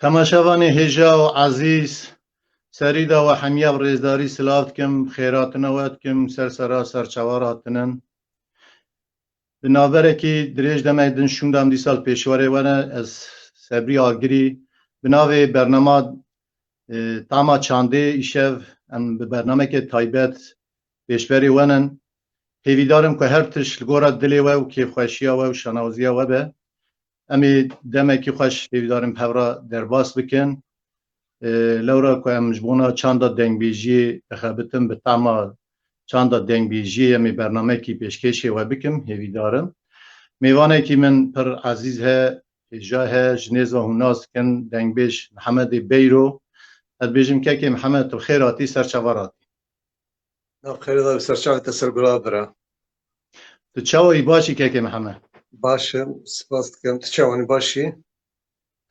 تماشاوان هجا و عزیز سریدا و حمیا و ریزداری سلاوت کم خیراتنا وات کم سرسرا سرچواراتنن بنابره کی دریج دمیدن شوندام دیسال پیشواره ونه از سبری آگری بناوه برنامه تاما چانده ایشو ام به برنامه که تایبت پیشوری ونن هیویدارم که هر تش لگورا دلی و که خوشیا و شناوزیا و به امی دمه که خوش هیویدارم پورا درباس بکن لورا که امجبونا چند دنگ بیجی بخابتم به تاما چند دنگ بیجی امی برنامه کی پیشکشی و بکم هیوی دارم میوانه کی من پر عزیز ها جاه جنیز و هناس کن دنگ بیش محمد بیرو اد بیجم که محمد تو خیراتی سرچواراتی خیلی دارم سرچاوت سر برادره تو چاوی باشی که محمد باشم سپاس دکم تو چوانی باشی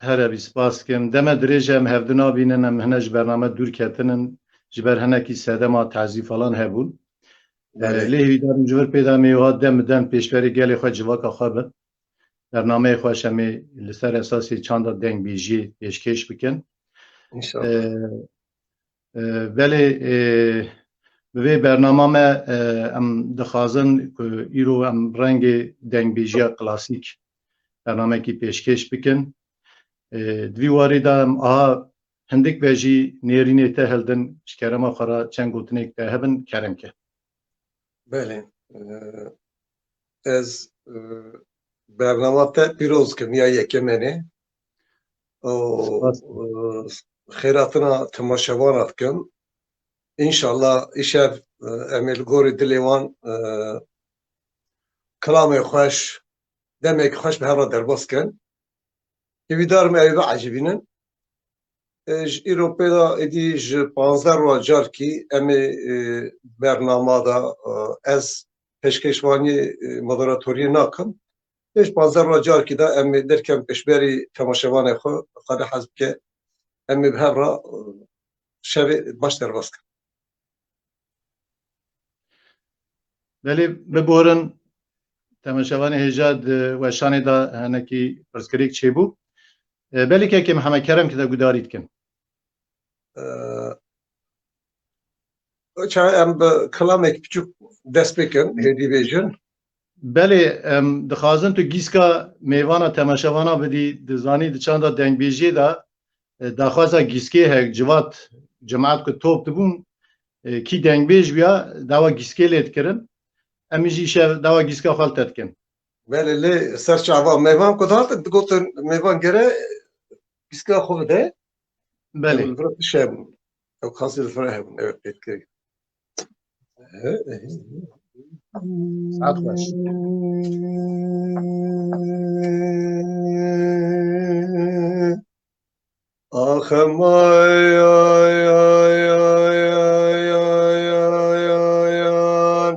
هر بی سپاس کم دم دریجه هم هفدنا بینن هم هنج برنامه دور کتنن جبر هنکی ساده ما تعزیف فلان هبون لیهی دارم جور پیدا میواد دم پیشبری گلی خود جواک خوابه برنامه خوش همی لسر اساسی چند دنگ بیجی پیشکش بکن انشاءالله ولی به برنامه ما ام دخوازن که ایرو ام رنگ دنگ بیجی کلاسیک برنامه کی پیشکش بکن دوی واری دام آها هندک بجی نیرینه ته هلدن شکرم آخرا چند گوتنیک ته هبن کرم که بله از برنامه تا پیروز کم یا یکمنه خیراتنا تماشاوانات کم انشالله ایشب امیل گوری دلیوان کلام خوش دمک خوش به هر درباس کن هیویدار می ایوه عجبینن ایرو پیدا ادی ج 15 رو جار کی امی برنامه دا از پشکشوانی مدراتوری ناکم ایش 15 رو جار کی دا امی درکم پشبری تماشاوان خود حزب که امی به هر شب باش درباس کن ولی ببورن تماشاوان هجاد و شانی دا هنکی پرسکریک چی بو بلی که محمد کرم که دا گدارید کن çay em kelamek küçük destpêkin hêdî bêjin. Belê em dixwazin tu gîska mêvana temaşevana bidî dizanî di çanda dengbêjiyê de daxwaza gîskê hek civat cemaat ku top dibûn kî dengbêj biya dawa gîskê lê dikirin em jî îşev dawa gîska xwe te dikin. Belê lê ser çava mêvan ku dihatin digotin mêvan gere gîska xwe bide ew Belê. li vir dişebûn. Ew kasî li vir hebûn. Evet pêtkirî. Saat xweş. Axemay ay ay ay ay ay ay ay ay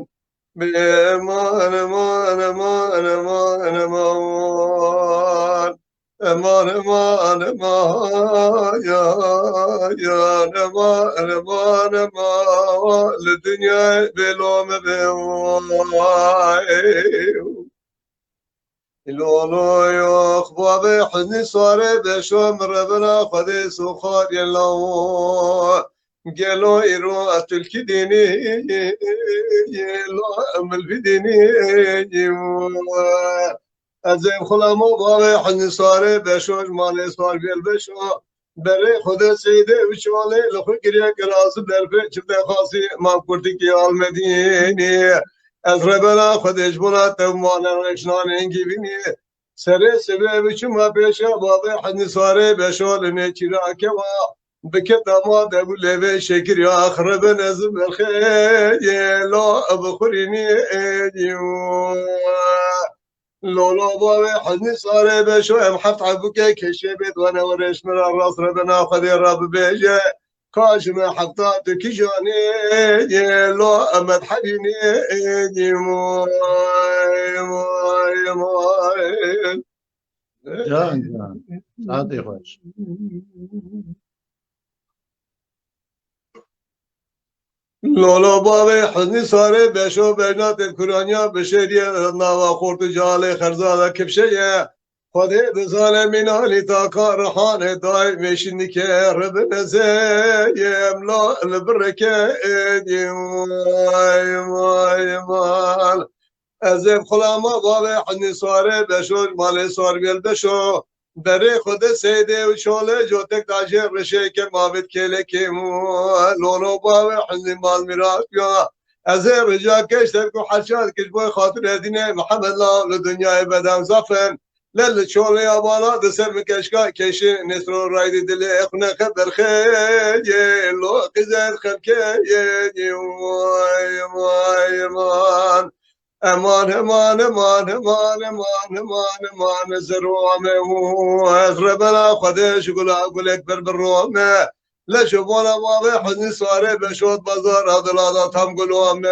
Eman eman eman eman eman Eman eman eman ya ya eman eman eman Le dünya belom beway لولو يخبى بحزن صار بشوم ربنا خدي سخار يلو قالوا يرو أتلك ديني يلو أمل في ديني أزيم خلامو بابي حزن صار بشوش مالي صار بالبشو بري خدا سيدي وشوالي لخو قريا قراص بلفي شبه خاصي ما كورتك يا المديني از ربنا خودش بنا تو مانا رشنان انگی بینی سره سبب چما پیشا بابا حد سواره بشول نچرا کوا بکت ما دبو لبه شکر یا اخرب نزم الخير لا بخورینی ایو لولا بابا حد سواره بشو ام حفت عبوك کشه بید وانا ورش مرا راس ربنا خودی رب بیجه کاش ما حطات کجانی لا امد حبینی مای مای مای Can can. Saat xweş. لولا بابا حزنی ساره بشو بجنات کرانیا بشریه ناوا خورد جاله خرزاده کبشه خودی بظالمین حالی تا کارحان دای میشنی که رب نزیم لا البرکه مای مای مال ازم خلاما بابا حنی سواره بشو مال سوار بیل بشو دره خود سیده و شوله جوتک داجه رشه که مابد کله که لولو بابا حنی مال میراث یا ازم رجا کشتر کو حشاد کش بوی خاطر دینه محمد لا لدنیای بدم زفن لل شوله یا بالا دسر مکشکا کشی نسرو رایدی دل اخنه خبر خیلی لو قزر خلکه وای وای وای امان امان امان امان امان امان امان زرومه وازربنا خدش قلا قلك بربرومه لشبونا بابا حزن سواره بشود بازار هذا تام قلومه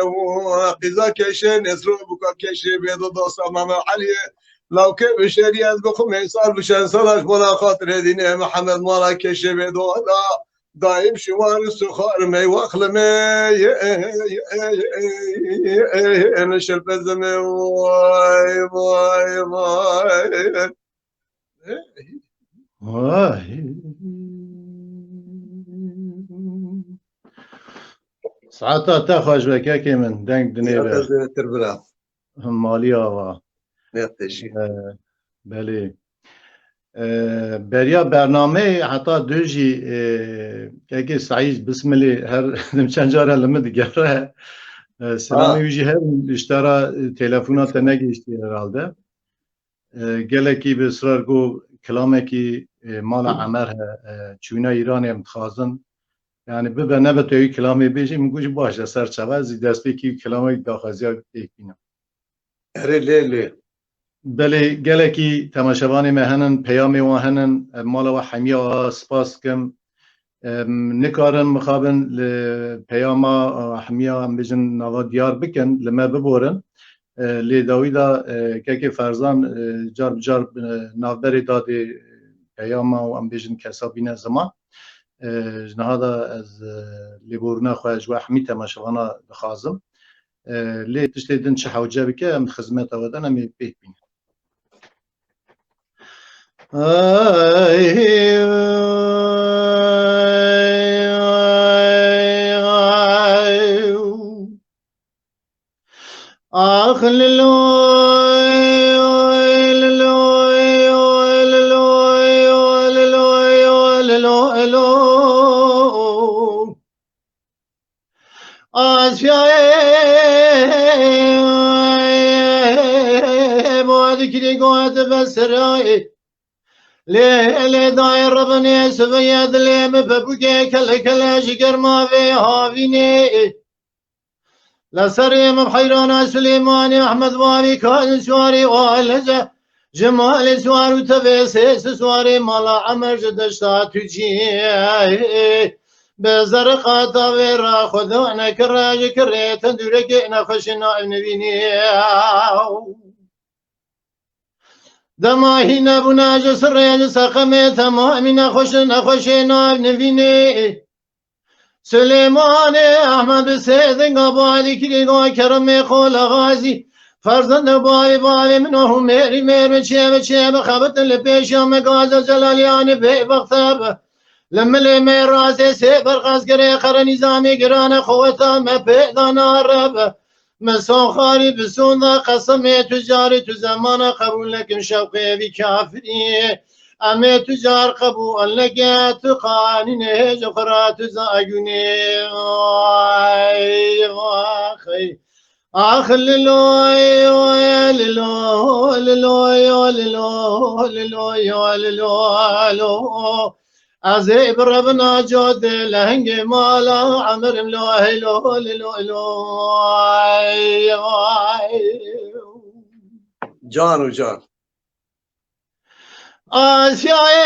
قزا كشي نسرو بكا كشي بيضو دوسا ماما علي لو كيف الشريعة بخم يسال بشان صلاش بنا خاطر دينه محمد مالا كشي بيضو دايم شوار السخار ما يوخلمي انا شلبزمي واي واي واي Vay. Saata te xweş vekekê min deng dinêre تربلا maliya wa. نتشي Belê. Beriya bernameyê heta du jî kekê Saîd Bismilê her çend care li min digere. Selamê wî jî her iştera telefona te negeştî herhalde. Gelekî bi ısrar got kilamekî mala Emer he çûna Îranê em dixwazin yani bibe nebe tu wî kilamê bêjî min got jî baş e ser çawa zî destpêkî kilamek daxwaziya pêk bînim. هري ليلي Belê gelekî temaşevanê me henin peyamê wan henin mala we hemiya spas dikim nikarin mixabin li peyama hemiya em bêjin nava diyar bikin li me biborin lê dawî da kekê ferzan car bi car navberê dadê peyama û em bêjin kesa bîne ziman ji niha da ez lêborîna xwe ji we hemî temaşevana dixwazim lê tiştê din çi hewce bike em xizmeta we de em ê pêk bînin. Ay آخ آسیای بود کلی گوهد بسرای لی دای ربنی سوید لیم ببوگه کل کل جگر ما وی هاوینی لسریم بحیران سلیمانی احمد وانی کان سواری والجه جمال سوار و تبیس سواری مالا عمر جدشتا تجی بزرقات ويرا خذونا كراج كريت دورك نخشنا نبيني دماهي نبونا جسر سقمي تمامي نخشنا نبيني سليمان احمد سيدن قبالي كلي كرمي قول غازي فرزند باي منهم ميري بچه خبت لبيشام غازة جلالياني بي بختاب لما لما راسي سيبر غازقري قر نظامي قران خوتا ما بيدانا رب مسون خاري بسون ذا قسمي تجاري تزمان قبول لكن شوقي بكافري أمي تجار قبول لك تقاني جفرات زاقني أخي آخ للوي للوي للوي للوي للوي از بربنا جود لهنگ مالا عمر ملوه لو جان و جان آسیای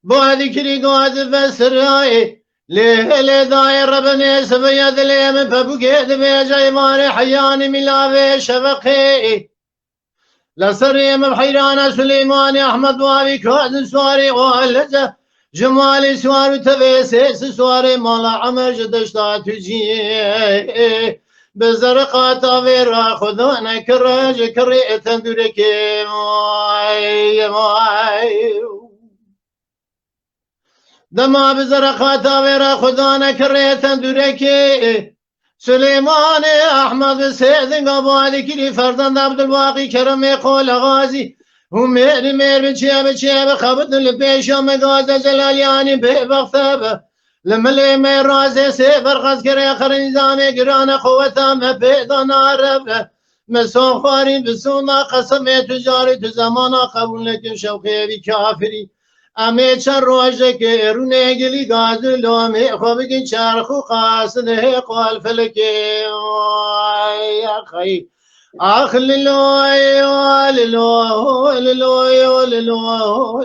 بعد کلی گاد بسرای لی دای ربنی سبید لیم ببوگید بیجای مار حیان ملاوی شبقی لسریم بحیران سلیمان احمد وابی کاد سواری والجه جمال سوار تبیس سواری مالا عمر جدشتا تجی بزرقات ویرا خودانا کراج کری تندورکی دما بزرقات ويرا خدانا كريتا دركي سليمان احمد سيدن قبالي كلي فردان عبد الواقي كرمي قول غازي ومير بچه خبط لبيشام غازة جلالياني ببغثابة لما لي مير رازي سيفر غزقري اخر نظامي قرانا قوتا ما بيضانا رب مسون خاري بسونا قسمي تجاري تزمانا قبول لكن شوقي بكافري امی چر روزه که رونه گلی گازل امی خواب کی چرخو قاصده قال فلکی اخی اخ للوی للوی للوی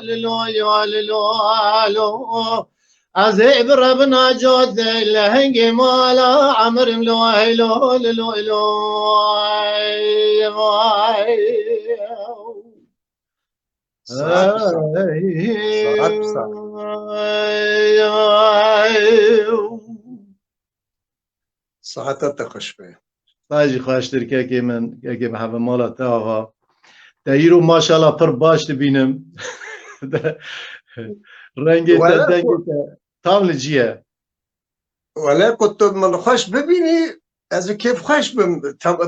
للوی للوی از ربنا جود لهنگ مالا عمر ملوی للوی ساعتت خوش به باجی خواهش درکه که من که به همه مالات آقا دایرو ماشاءالله پر باش بینم رنگی تام لجیه ولی کت من خوش ببینی از کیف خوش بم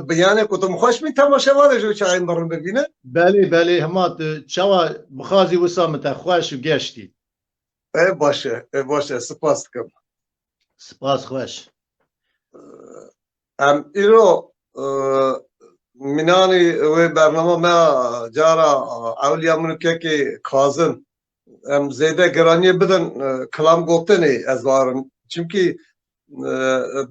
بیانه کتم خوش می تماشاوانه جو چای مرن ببینه بله همات چوا بخازی وسامت خوش و گشتی باشه سپاس کم سپاس خوش ام ایرو منانی و برنامه ما جارا اولیا منو که کازن ام زیده گرانی بدن کلام گفتنی از وارن چونکی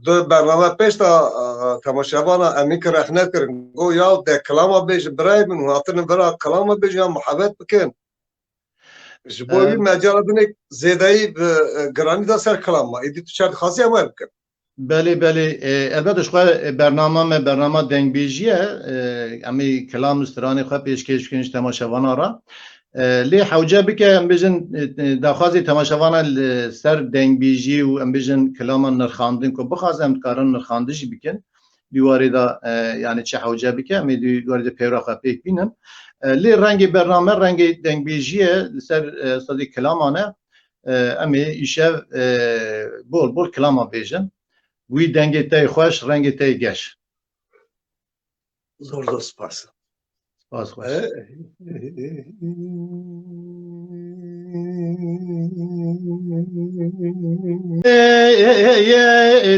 دو برنامه پیش تا تماشاوانا امی که رخ نکرن گو یا ده کلام بیش برای من هاتن برای کلام بیش یا محبت بکن جبوی مجال بینه زیده ای گرانی دا سر کلام ما ایدی تو شرط خاصی همه بکن بله البته شوی برنامه دنگ بیجیه امی کلام استرانی خواه پیشکش کنش تماشاوانا را لی حوجه بکه ام بیجن داخوازی تماشاوانا سر دنگ بیجی و ام بیجن کلاما نرخاندن که بخواز ام کاران نرخاندشی بکن دیواری دا یعنی چه حوجه بکه امی دیواری دا پیورا خواه پیک بینن لی رنگ برنامه رنگ دنگ بیجیه سر صدی کلامانه امی ایشف بول کلاما بیجن وی دنگی تای خوش رنگی تای گش زور سپاس باز خوش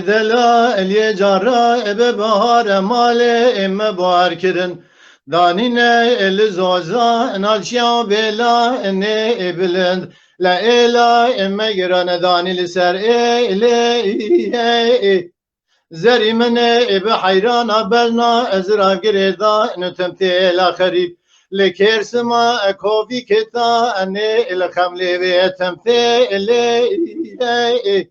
دلا الی جارا اب بهار مال ام بار کردن دانینه ال زوزا نالشیا بلا نه بلند لا الا ام گران دانی لسر الی زری من اب حیران بلنا ازرا گریدا نتمتی الاخری لکرس ما کوفی کتا انه الخمله بیتمتی الی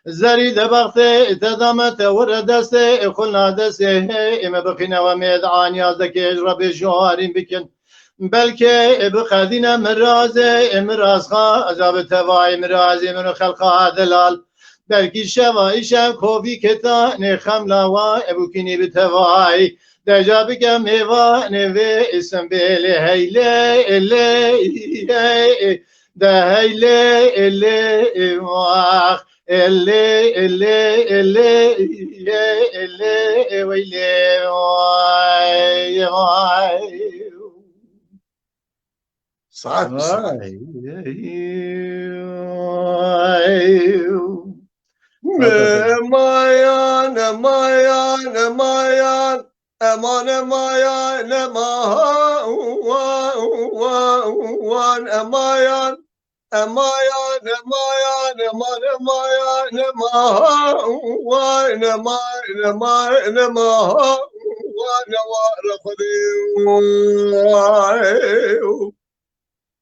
زری دبخت تدامت ورد دست خلنا دست ام بخینا و میدعان یازده که اجرب شوارین بکن بلکه بخدین مراز امراز خا عذاب توای مراز من خلقا دلال بلکی شوای شب کوفی کتا نخم لاوا ابوکینی بتوای دجا بگم میوا نوی اسم بیلی هیله الی ده هیله الی واخ الی ویلی وای ساعت بساعت مايان مايان مايان امان مايان وان مايان مايان مايان امان مايان وان مايان وانا ورخدي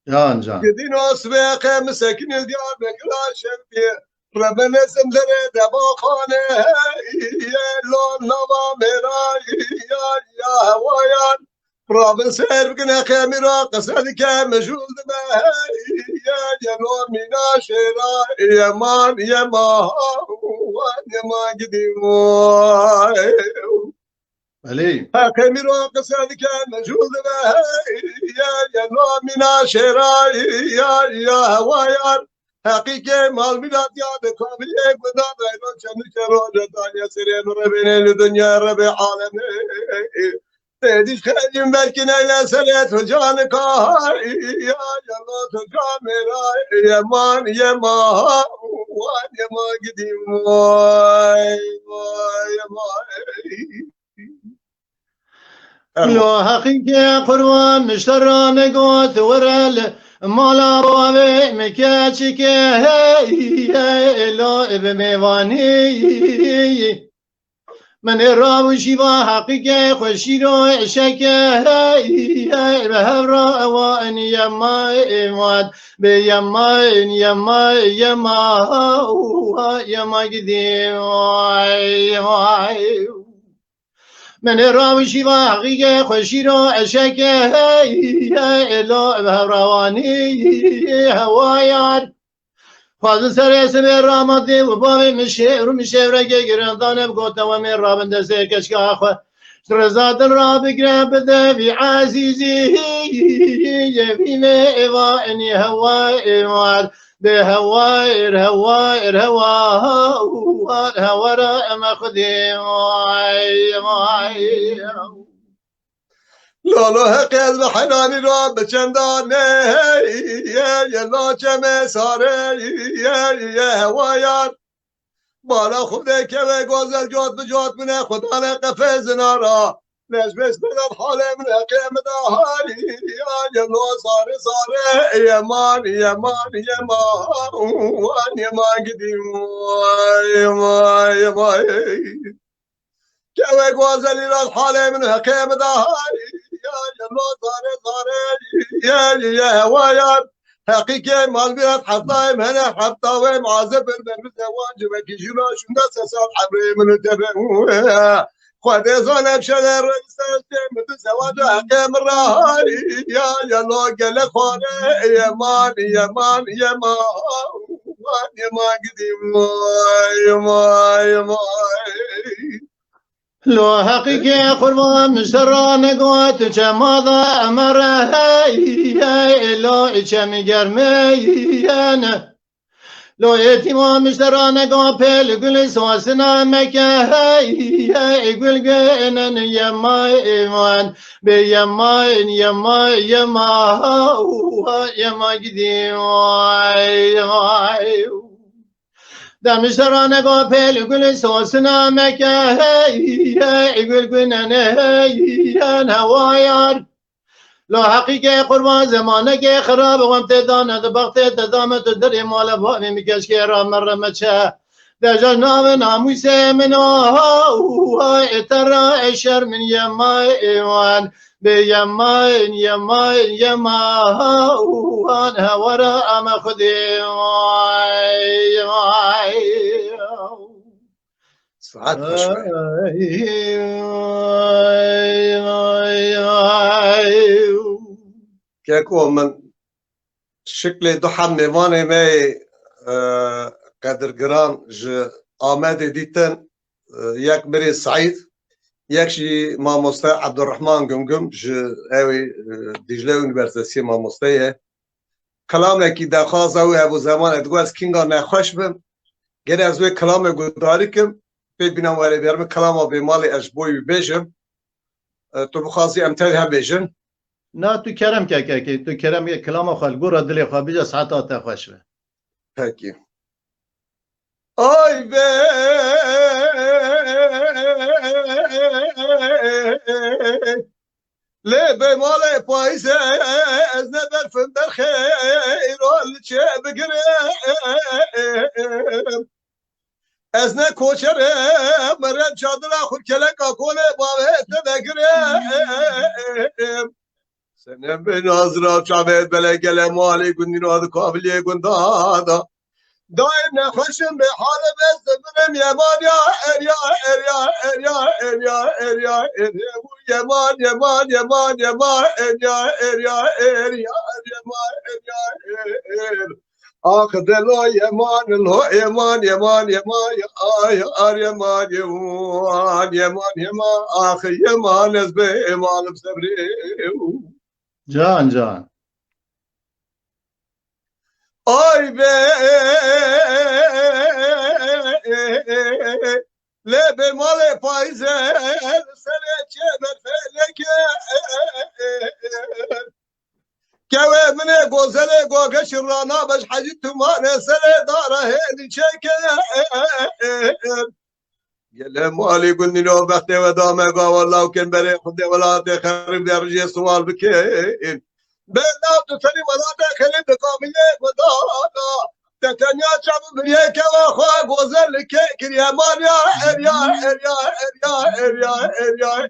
جان جان قدين اسبق مسكن ديار بكلا شمبي ربنا سندري دبا خانه يا لون نوا مراي يا هوايان رابن سير بكنا خميرا قصد كمجول دما يا لون منا شرا يا مان يا ما وانا ما قديم علي خميرا قصد كمجول دما يا لون منا شرا يا هوايان حقیقه مال میداد یاد کامل یک بداد اینا چند کراج دنیا سرین ربین دنیا رب عالم تهدیش خیلی belki neyle seret جان کار یا جلا تو جان میرا یمان یمان وان یما گدیم وای وای وای لو حقيقة قروة مشترى نقوت ورل مالا بوابي مكاتشك هاي لو بميواني من الراب شيبا حقيقة خشيرو عشك هاي بهبرا وان يما إمواد بيما يما يما قديم من راوشی و حقیقه خوشی را عشق الا بهروانی هوایار فاضل سر اسم رامدی و با میشه رو میشه رگه گرندانه بگوتا و من رابنده سه کشکا خو رزاد را بگرم بده بی عزیزی یبیم ایوانی هوای به هوای هوای را اما خودی لالو حقیقت و حنانی را به چندانه یه لاچم ساره یه هوایان بالا خوده که به گوزل جات به جات منه خدا نقفه زنارا نجمش بدم حال من حقیم دهاری یه لو ساره ساره یمان گدیم که به گوزلی را حال من حقیم دهاری يا الله صار يا هوايات حقيقة مال بيت حطايم هنا حطاوي معذب بالبرد واجبك يجينا شو الناس صار حبري من الدبر خد زون بشل الرئيس من زواج حقيم الراهي يا الله قال خانه يا مان قديم يا لو حقيقة قربان مشترى نقوت جماضة أمره لو إجمي قرمينا لو يتيما مشترانه قابل قل سواسنا مكه يقول قنن يما إيمان بيما يما يما يما قديم در مشترانه قابل قل سواسنا مكه يقول قنن هوايار لا حقیقه قربان زمانه که خراب و امتدانه ده بغت تدامت دری مال بامی میکش که را مرمچه در جناب ناموس منها اترا اشر من یما ایوان به یما یما یما هورا ام خودی ساعت خوش به که کو من شکل دو هم میوانه می قدرگران ج آمده دیتن یک بری سعید یکشی ماموسته عبدالرحمن گمگم ج اوی دیجله اونیورسیتی ماموسته کلامه کی دخواست او ابو زمان ادگو از کینگا نخوش بم گره از وی کلامه گوداری کم پی بینم ولی بیرم کلامه به مال اجبوی بیجم تو بخواستی امتحان هم بیجن نه تو کرم که تو کرم یک کلام خال گورا دل خوا بیجا ساعت آتا خوش به پکی آی به لی به مال پاییزه از نبرفم در خیرال چه بگرم از نه کوچره مرم چادر خود کلکا کنه باوه بگرم سنم به نازرا چاوید بله گله مالی گندین آد کابلی گندادا دایم نخوشم به حال بزدم یمان یا اریا اریا اریا اریا اریا یمان یمان یمان یمان اریا اریا اریا یمان اریا آخ دلو یمان لو یمان یمان یمان آر یمان یمان یمان یمان آخ یمان از به ایمان بسبری جان جان آی به لب مال پاییزه سر چه برفلکه که من گوزل گوگش رانا بش حجی تومان سر داره هلی چکه گله مالی گندینو وقتی و دامه گا والله کن بره خود ولاد خرب درجه سوال بکن بنا تو تری ولاد خرب کامله ودانا تکنیا چم بریه که واخوا گوزل که کریمان یا اریا اریا اریا اریا اریا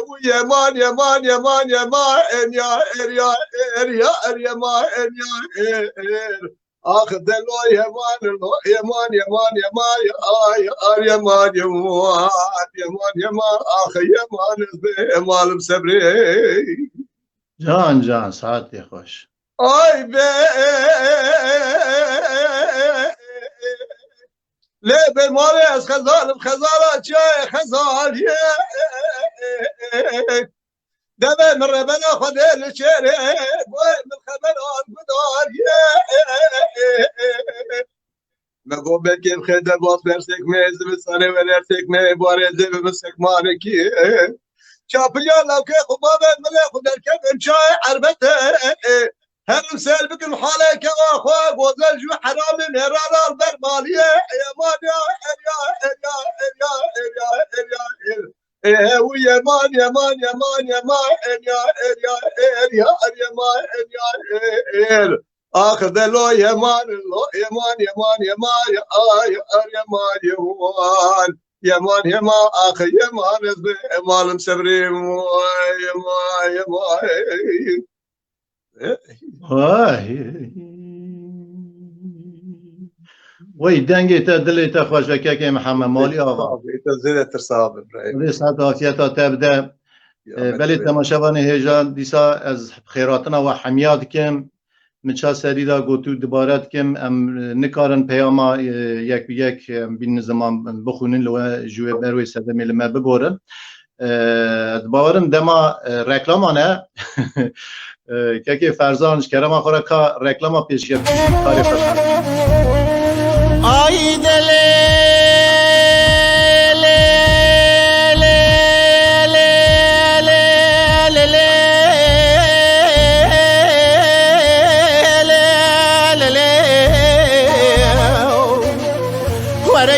او یمان یمان یمان یمان اریا اریا اریا اریا اریا آخ دلو یمان لو یمان یمان یمان آر یمان یمان یمان یمان آخ یمان به مالم صبری جان جان ساعت خوش آی به لب مال از خزانم خزانه چه خزانیه دم من ربنا خده لشره بوی من خبر آن بداریه مگو بکیم خیده باز برسک میز بسانه و درسک می باره زیب بسک مارکی چاپلیان لوکه خوبابه ملی خود درکم انشای عربته هرم سال بكم حالك واخوا وزل جو حرام نيران البرماليه يمان يا ويمان يمان يمان يمان يمان اخذ لو يمان لو يمان يمان يمان يمان يمان يمان يمان اخ يمان يمان مسبري يمان يمان وی دنگی تا دلی تا خوشکه که محمد مالی آقا زیده ترساب وی ساعت آفیت ها تبده بلی تماشاوان هیجان دیسا از خیراتنا و حمیاد کم مچا سریدا گوتو دبارت کم ام نکارن پیاما یک بیک بین زمان بخونین لو جوه بروی سدمی لما ببورن دبارن دما رکلامانه که فرزانش کرم آخورا که رکلاما پیش گرد کاری فرزان ay dele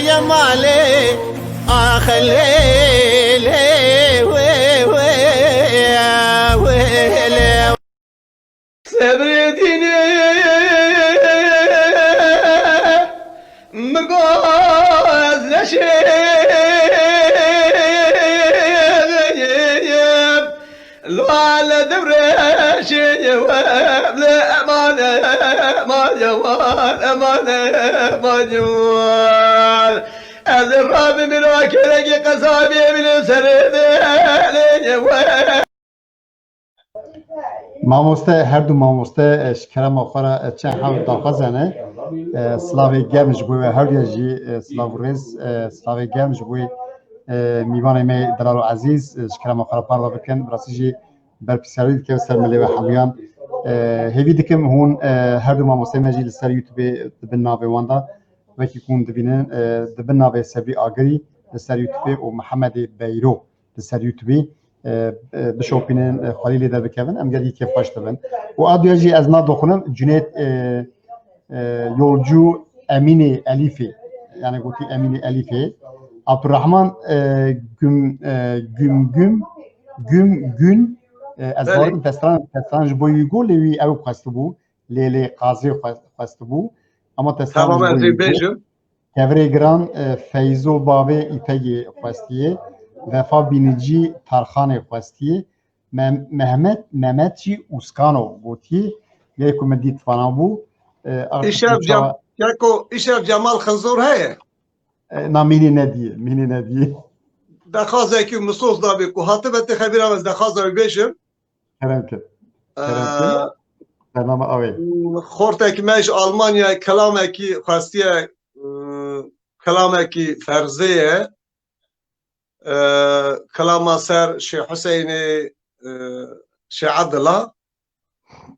يا مالي اخلي Sabredini mgaz neşeyim lo ala devreşeyim la amane macavan az Rabbi min akireki kasabi min seredeyim مامۆستا هەردوو مامۆستا شکرەمە خۆرە چەند حەوت داخەزانە سلاوی گەرمش بووە هەردێژی سلااو ڕێز سلاوی گەرمش بووی میوانەی مێ دەلال و عەزیز شکرەمە خۆرە پارڵە بکەن ڕاستیژی بەرپرسیاری دکە سەر مەلێوە حەویان هێوی دکم هون هەردوو مامۆستای مەژی لەسەر یوتیوبێ دبن ناوێ واندا وەکی کوون دبینن دبن ناوێ سەبری ئاگری لەسەر یوتیوبێ و محەممەدی بەیرۆ لەسەر یوتیوبی بشوپینن خالی در بکن ام گلی که خوش دبن و آدیاجی از ما دخونم جنید یولجو امین الیفی یعنی گویی امین الیفی عبدالرحمن گم از وارد تستران جبوی گل وی او خواست بو لیلی قاضی خواست بو اما تستران جبوی کبری گران فیزو بابه ایپگی خواستیه وفا بینجی ترخان خواستی مهمتی اوسکانو بوتی یک کمدی تفانابو ایشف جمال خنزور هست نامینی ندیه دخوازه که مصوص دابی که حاطبت خبیرم از دخوازه بیشم کرم کرد برنامه آوی خورته که میش آلمانیا کلامه که خواستیه کلامه که فرزیه كلام سر شيخ حسين شيخ عبد الله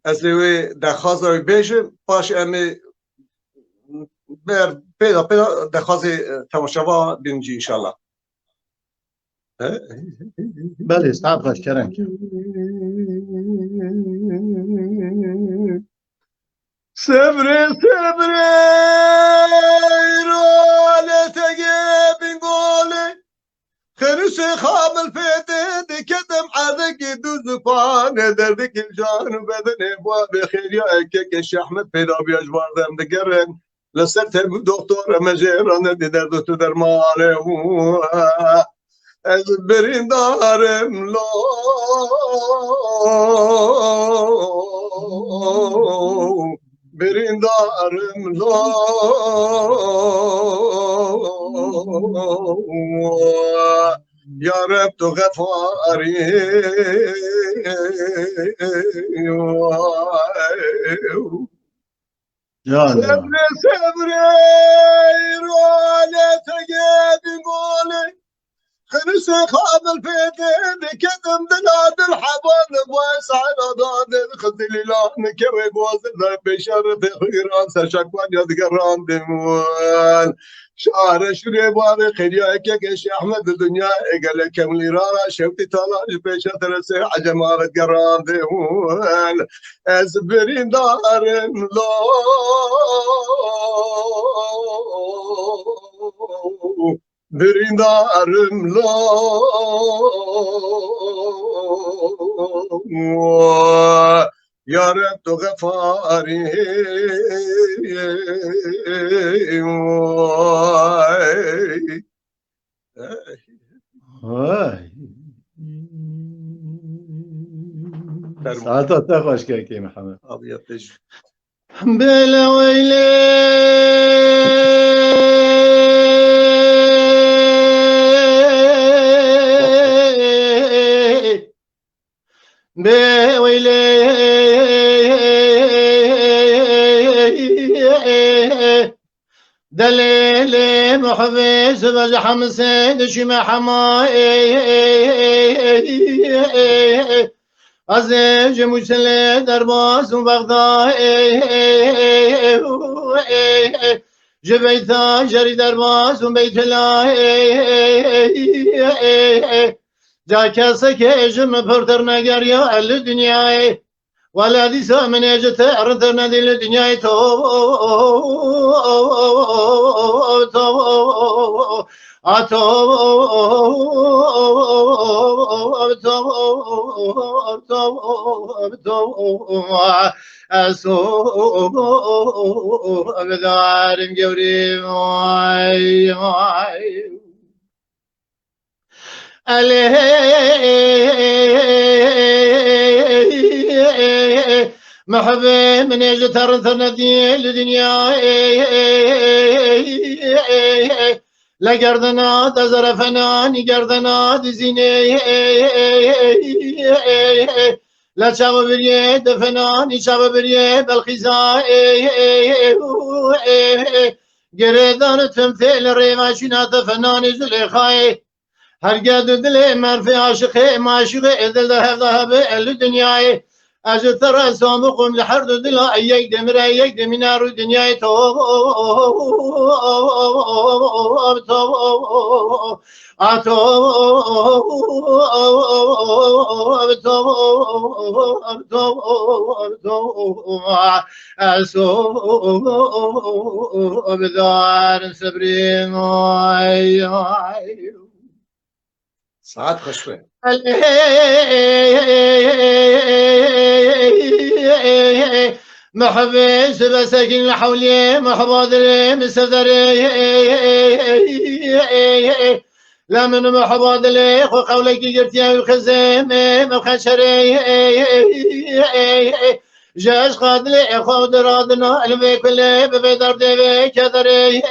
ازلوي دخازوي بيجي باش امي بيدا دخازي تماشاوا بنجي ان شاء الله بله استعب خوش کرن صبري رالتك بنقولي خرسي خامل فيتي دكتم عذك دوز فان دردك الجان وبدني بوابي خير يا كيش احمد بيدا بيجبار دم دقرن لسرت دكتور مجيران دي دردو تدرماني از برين دارم لو برين دارم لو يا رب تو غفاري صبري روالي تجيب قولي خنس خاب الفيدين كدم دلاد الحبان واسعد ضاد الخزي لان كوي قوز بشر بخيران سشكوان يذكران دموان شعر شريبان خيرياك كش احمد الدنيا قال كملي رارا شوتي طلاج بيش ترسي عجمارة قران دموان ازبرين دار لو برینdarım lo ya Rab tu gafari ساعتها خوش كي محمد ابيض تج بلا ويلي بويلي دليل محفز بزحم سيد شما حماي عزيز مسلم درباس بغداد جبيتا جري درباس وبيت الله جا كاسك جم برتر نجار يا الدنيا ولا دي سامن اجت ارتنا دي الدنيا تو اتو اسو بدارم جوري محبي من اجت ارتنا دي الدنيا لقردنا تزرفنا نقردنا دزيني لا شاب بريه دفنا نشاب بريه بالخزاء قردان تمثيل ريماشنا دفنان زليخاي هرقد دلي مرفي عاشقي معشوقي دل ذهب الدنيا أجل ترى سامقهم لحرد دلا أيك دمر أيك دمنار الدنيا توب بدار سبرين ساعات خشبه محبي سبسكين لحولي محبادري مستدري لا من محبادري قولك جرتيا الخزيم مخشري جاش قادلي خود رادنا البيك اللي ببدر ديبي كدري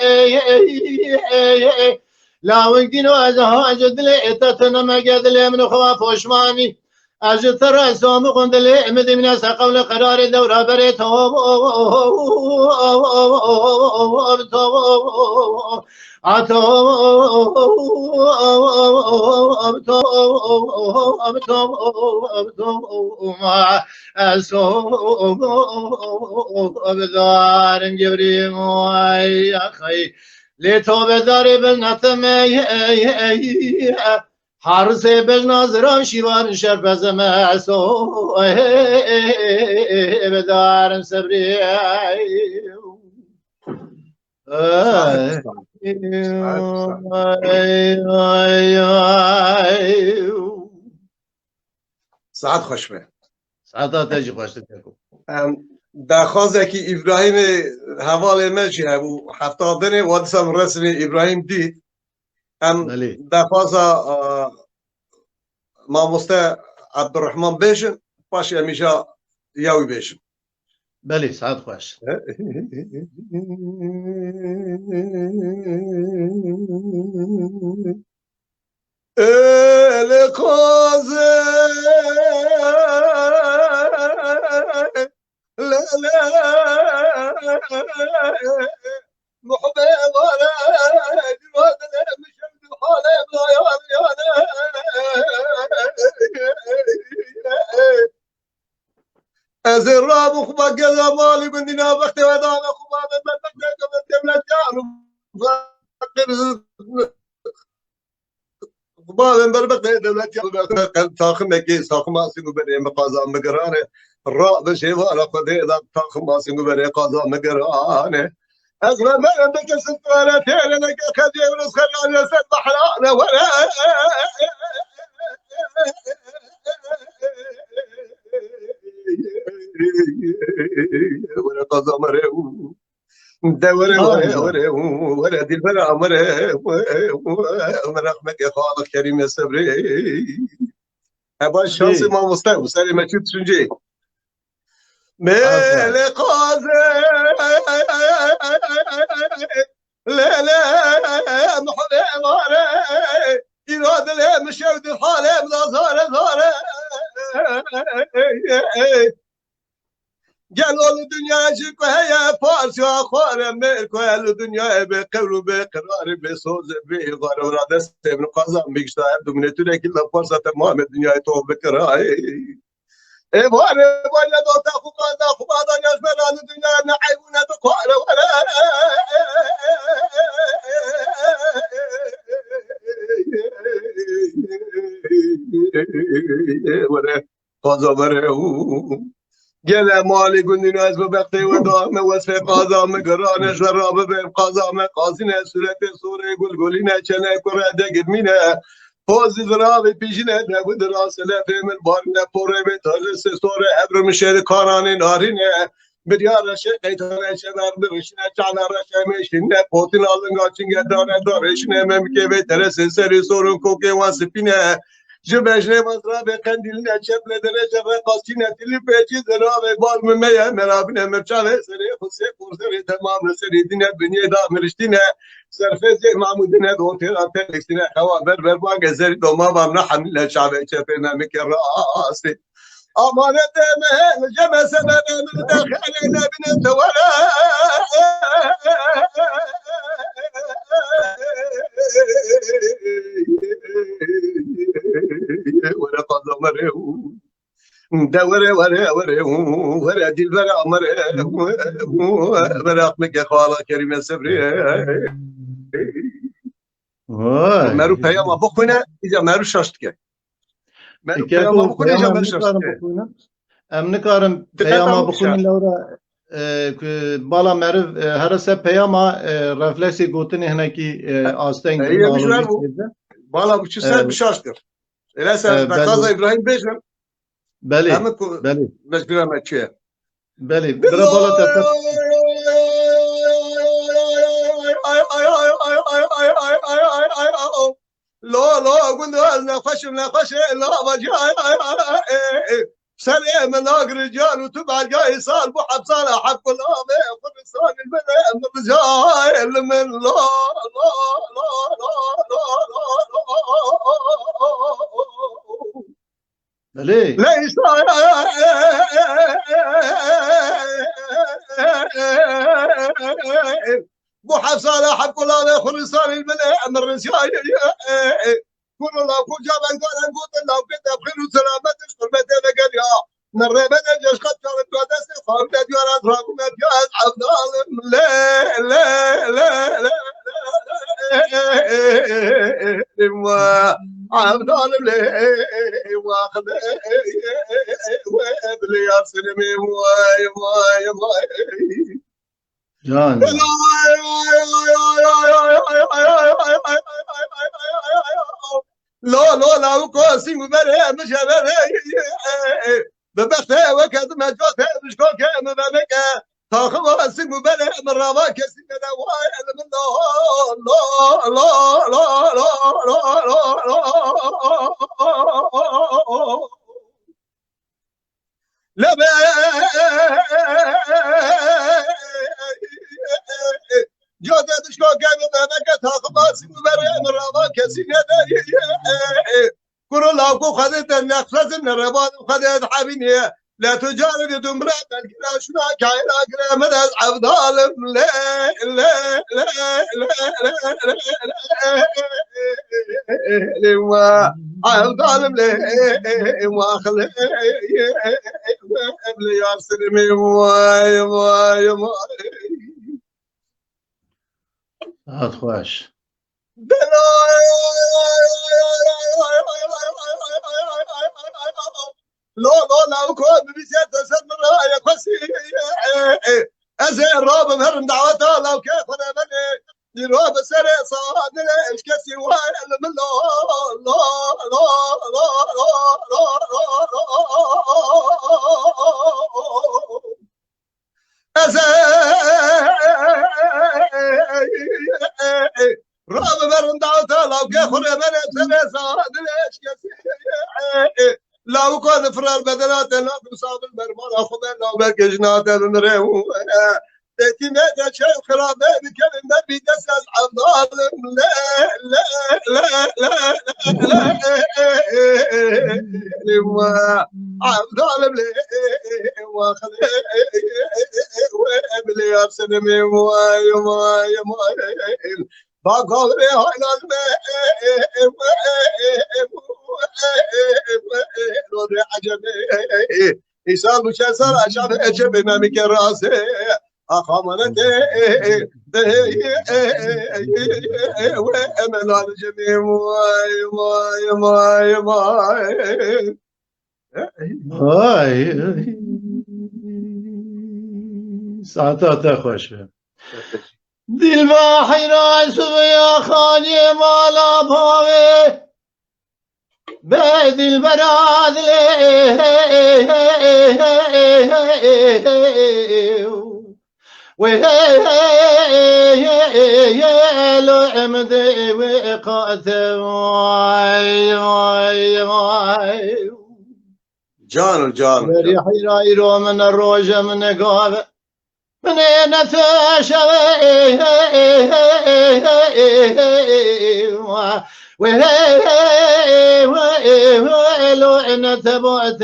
لا وقتنا أزها أجدلي إتتنا ما قدلي من خواف وشماني أجد ترى سوم قندلي مدي من قول قرار دورة بريت أبدار جبري موي أخي لتو بداري بالنتمي حارس بجنازران شیوان شربز معسو بدارم صبری ساعت خوشبه ساعت تجی خوشت تکو دخوازه که ابراهیم حوال مجی هبو هفتادن وادسم رسمی ابراهیم دید ام دخوازه ماموسته عبدالرحمن بیشن پاش همیشه یاوی بیشن بله ساعت خوش القازه لا محبي ولا جواد مش حالي أزرع مخبى كذا مالي من دينا بخت ودانا خبا من دولة جانو فقر خبا من بربخت دولة جانو تاخم مكي ساخم أسيقو بني مقازا مقراني الرأب شيفا لقد إذا تاخم أسيقو بني قازا مقراني أغلى ما عندك سنتوالتين أنا كذي ونسخر عن يسد بحرانا ولا ولا قضى مريو ولا دي البلا مريو مرحمك يا خالق كريم يا صبري أبا الشانس ما مستوى سالي ما شفت شنجي ملقازي لا محبي مالي يراد لي مشود الحالي بلا زارة قالوا الدنيا جيك وهي فارس واخوار ملك وهل الدنيا بقول بقرار بصوز بغار وراد استبن قازم بيشتا يبدو من تلك الا فرصه تمام الدنيا تو بكراي وانا دوتا خوكا خوكا ناس بلاد الدنيا نعيبنا بقوار ولا قاضا بره گل مالی گندین از ببخته و دام وصف قاضا مگران جراب به قاضا مقاصین صورت سوره گلگلینه چنه کرده گرمینه پوزی زرابی پیشینه نبود راسله فیمن بارنه پوره به تازه سوره ابرم شهر کارانه نارینه بریار قیتانه شبر برشنه چاله رشمشینه پوتین آلنگا چنگه دانه دارشنه ممکه به ترس سری سورون کوکه واسپینه جبهه مصرف قندیل نچپ لدرجه رقاصینه تلی پیچی زراب بال میه مرابینه مرچاله سری خسه پرسری تمام سری دینه بنیه دا مرشتینه سرفزی معمودینه دوتیر آتلکسینه خوابر برباگ زری دوما بام نحمل شعبه چپه نمیکر راستی امانت مه جمع سبب من داخل نبنت ولا ولا قضى مره دوره وره دل برا مره براق مك خاله كريم السبري مرو پیام بخونه اذا مرو شاشت که مرو پیام بخونه اذا مرو شاشت که ام نکارم پیاما بخونم لورا بالا مرو هر سه پیاما رفلکسی گوتنی هنکی آستین بالا بچه سر بشاشتر اله سر قاضا ابراهیم بجم بله بله مجبورم چیه بله برا بالا تفت لا قلت نخش لا وجاي سلام ناقر رجال وتبع الجاي صار بو حب صالح حق الله فرسان البلاء من الرجال من لا بله ليس بو حب صالح حق الله فرسان البلاء من الرجال كل الله كل جاب قال نقول الله كده بخير وسلامه تشكر متى قال يا نرى بدا جش قد كانت قدس خارج ديار اطراق مجاز عبد لا ما عبد الله واخذ وابلي يا سلمي جان لا وكوسي وبره مش بره ببخته وكذا ما جوته مش كوكه ما بك تاخذ واسي وبره من رواك سي من لا جوده مش كوكه ما بك تاخذ واسي وبره من رواك سي كل الله كو خذت النخلة النربات وخذت حبيني لا تجارب دمرة الكلا شنا كايلا كلا مدى عبد ظالم لا ما عبد ظالم لا ما خلي ابلي يا سلمي ما هات خوش لا كود بيسيت سد من رايه كسي ازي الراب مهرم دعوته لو كيف انا بني يروب سري صاد ايش كسي واي من راب مهرم دعوته لو كيف انا بني سري صاد ايش كسي لا وكذا فرار بدلات لا بصاب المرمى اخذ لا بكجنات النرو تيمات شيء خراب بكل النبي دسس عبد لا عبد الله واخذ وابلي يا سلمي ما باقوري هاي لازم عجبي يسال مش يسال عشان اجيب امامك راسي اخامنتي وامن على الجميع Ay. Saate خوش به دل با حیران سویا خانی مالا پاوه به دل براد و لو عمد وقات وای وای وای جان جان بری حیرای رو من روژ من قابه من نتاش ولو نتبعت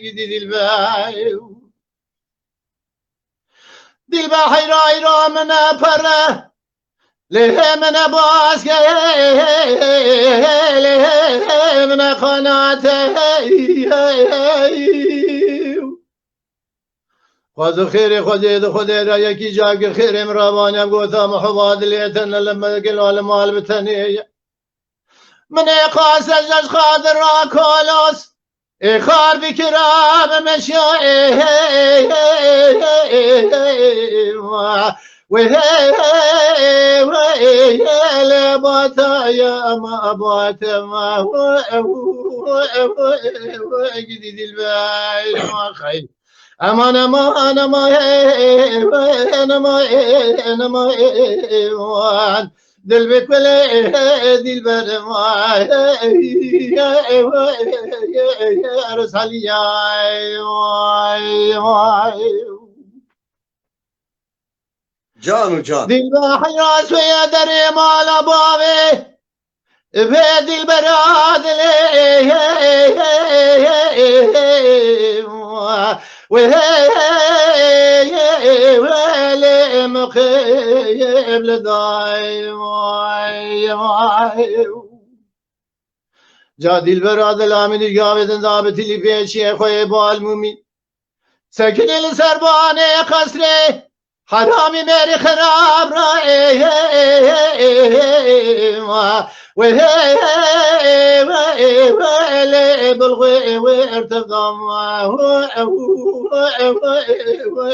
جديد الباي دل بحر را من پره له من باز له من قناعت خود خیر خود را یکی جاگ خیرم روانم گفتم حواد لیتن لما قلال مال بتنی من قاس الجش قادر را کالاس خار بكرام مشي وهي باتا يا ما باتا ما جديد الباي ما خير امان امان امان امان دل بكل دل برما رسالي جان جان دل بحراس ويا دري مال بابي في دل براد وهي مقيم لداي جا دل براد الامين قابد ضابط اللي بيشي خوي بالمومي سكن السربان قصري حرامي ميري خراب رأي وهي بالغي وارتضم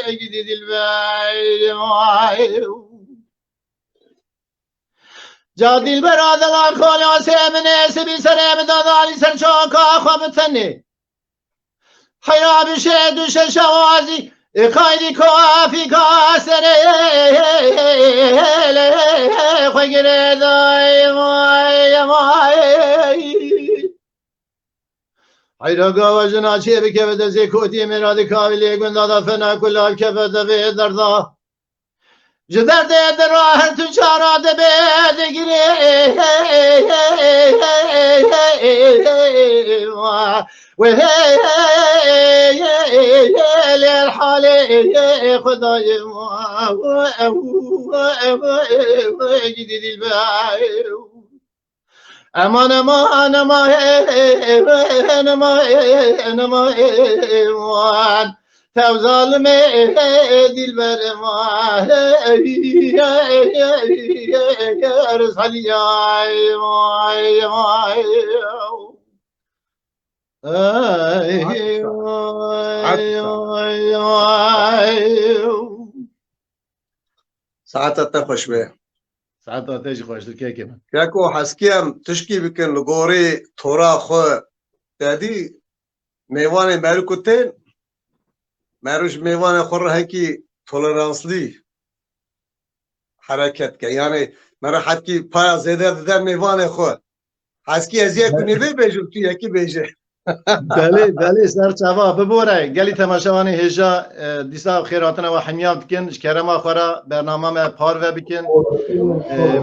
جديد الباي جادي البراد الأرخول سيمني سبي سريم دادالي سرشوكا خبتني حيرا بشيد وشوازي قايدي كوافي كاسري خوغري داي حيرا قواجنا چه بكبد زيكوتي مراد كاولي قندادا فنا كلاب كبد في دردا جدر ده دراه تجارة بدگري وهي للحال خداي جديد الباي امان امان امان تو ظالم دل بر ما رسالی ساعتت خوش به ساعت آتش خوش که که من كاكو حسكيم تشكي بكن لغوري تورا خو تادي ميوان مالكوتين ماروش ميوان خور هكي تولرانسلي حركت كي يعني مرا حكي بايا زيادة در ميوان خو حسكي ازيا كوني بي بيجو تو يكي بيجي بله سر چوا ببوره گلی تماشاوانی هجا دیسا خیراتنا و حمیاب بکن شکرما خورا برنامه ما پار و بکن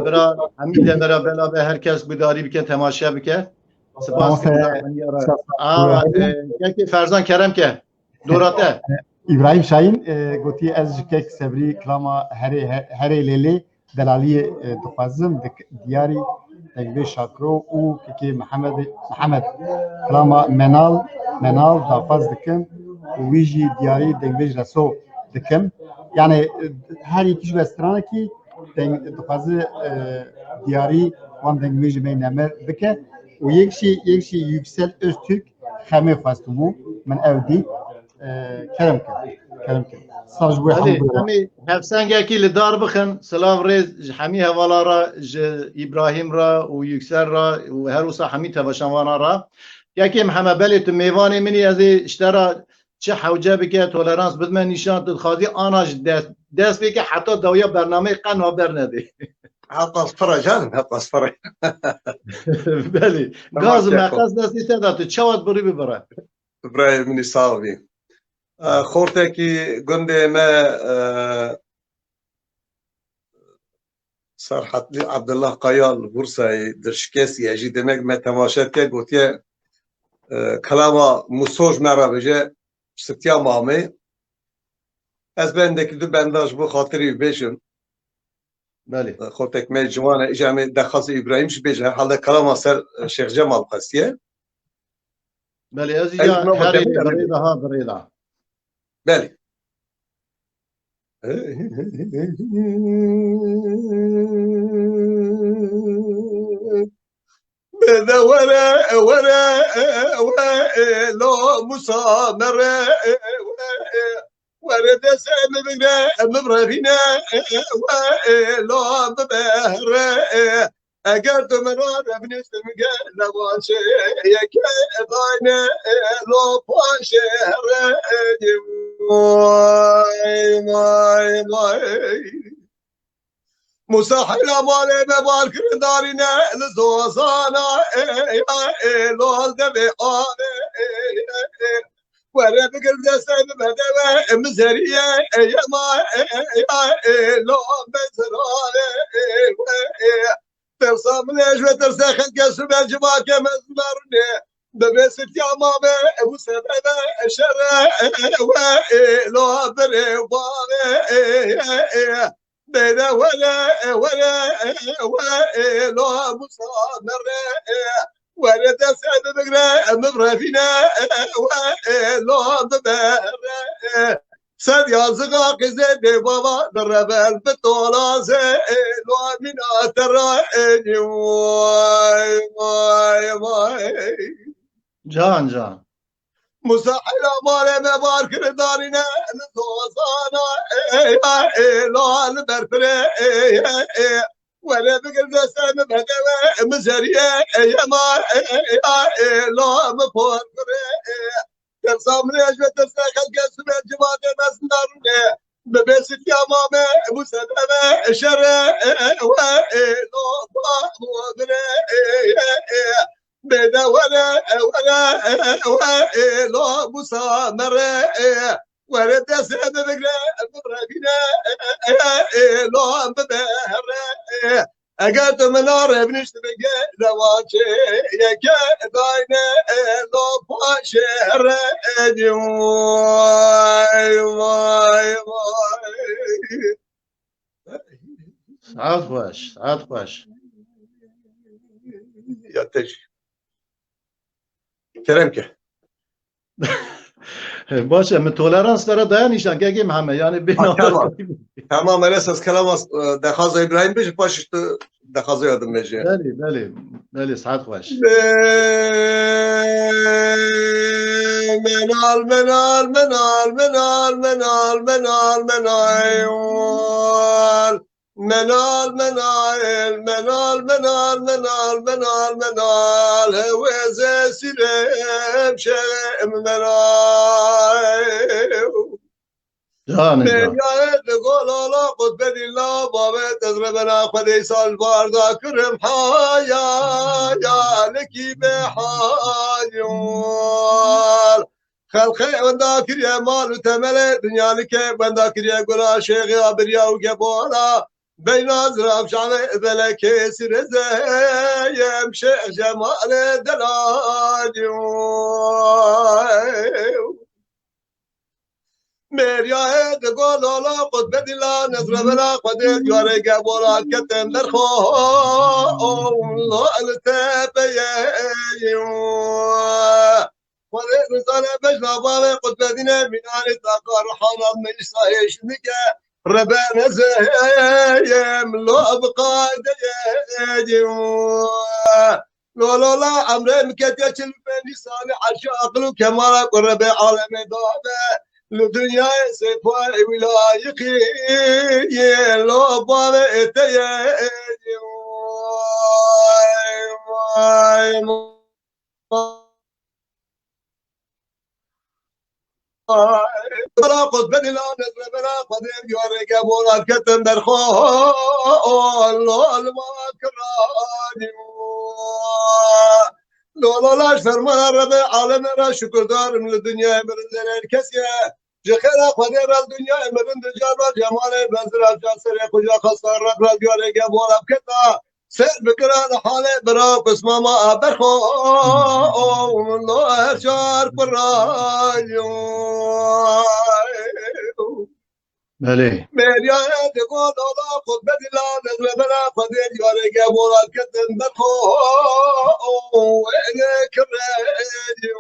برا حمیده برا بلا به هر کس بداری بکن تماشا بکن سپاس که فرزان کرم که دوراته ابراهيم شاهين قلتي از كيك سبري كلاما هري ليلي دلالي دخوازم دياري تقبي شاكرو و كيكي محمد كلاما منال دخواز دكم ويجي دياري تقبي رسو دكم يعني هري كيش بسترانكي دخواز دياري وان تقبي جمعي نمر بك و یک شی yüksel Öztürk خمه خواست بو من اودی کرم کرد ساج بو بله هم همی هفسنگکی لدار بخن سلاو ریز همی هوالا را ابراهیم را و یکسر را و هر وسا همی توشنوانا را یکی همه بله تو میوان منی از اشترا چه حوجه بکه تولرانس بدمن نشان تدخوازی آناش دست بکه حتی دویا برنامه قن و برنده حق اصفر جانم حق اصفر بله تمام گاز کیکو. مقص دستی تدا تو چواد بری ببره برای منی ساوی خورتکی گنده ما سرحت عبدالله قایال بورسای درشکسی اجی دمک ما تماشات که گوتیه کلاما مسوج مرا بجه ستیا مامه از بندکی دو بنداش بو خاطری بیشم بله خورتک ما جوانه اجامه دخواست ابراهیم شو بیجه حالا کلاما سر شیخ جمال قصیه بله از ای اینجا ما هری مدمون بریده ها بریده بله بدا ولا لو مسامر ورد سام بنا مبرهنا لو ببهر اقرت منار ابن سمقه لواشي يا كاظانا لو باشر ماي مساحل مالي ببارك دارنا لزوزانا لول دبي ورا بقل دسم بدوى مزرية يا ما لو بزرانة ترسم ليش وترسى خلق سبع جواك مزمرني ببسط يا ماما ابو سبب شرع لو بري بينا ولا لو مصامر ولا تسعد بقرا مبرا فينا لو ببر سد يا زقاق زيد بابا درب البطولة لو من ترى واي جان جان مساحل مالي مبارك دارنا نتوصانا لو البرفري ولا بقل دسم بدوى مزرية يا ما لو مفورفري ترسم ليش وترسى خلق اسمه جماعة مسنرني ببسط يا ماما مسدمة شرع لو ضامري بدا ولا لو مسامر ورد سعد بقرا بنا لو ببهر اقعد منار ابن اشتبقى لواجه يا كاينه لو باشر واي سعاد خوش سعاد خوش يا تجي کرم باشه من تولرانس داره داyanışan گگیم همه یعنی بنا تمام اساس کلام دخواز ابراهیم بشه پاشش تو دخواز یادم بشه بله بله بله سعد خوش منال منال منال منال منال منال منال منال منال منال منال منال منال منال وزي سيرم شم منال جان جان بيايد قولا قد بدي الله بابا تزربنا خدي سال باردا كرم حايا يا لكي بحايال خلقي ونداكر يا مال وتملي دنيا لك ونداكر يا قولا شيخي ابريا وقبولا بين ازراب شعبي بلك سر زي شيخ جمال دلال مريا تقول لا قد بدلا نظر بلا قد يوري قبولا كتم درخو الله التبيا ولد رسالة بجنا بابا قد بدنا من آل تقار حرام من إسرائيل نكا ربنا زيم لو بقى ديا لا لا لا عمري مكتيا تلفين لساني عشا عقل كمال قرب عالم دابه لدنيا سفاي ولايقي لو بابا اتيا بلا قد بدلا نزل بلا قد يوري قبول كتن درخول ما كراني لا لا فرمان رب عالم را شكر دار من الدنيا من الكسية جخيرا قدر الدنيا من الجمال جمال بنزل الجسر خجا خسر رب را يوري قبول كتا سر بكران حالي برا قسم ما برخو الله شار برايو بله مريا تقول الله خد بدلا نزل بلا قدر يوري قبول كتن برخو وإليك الراديو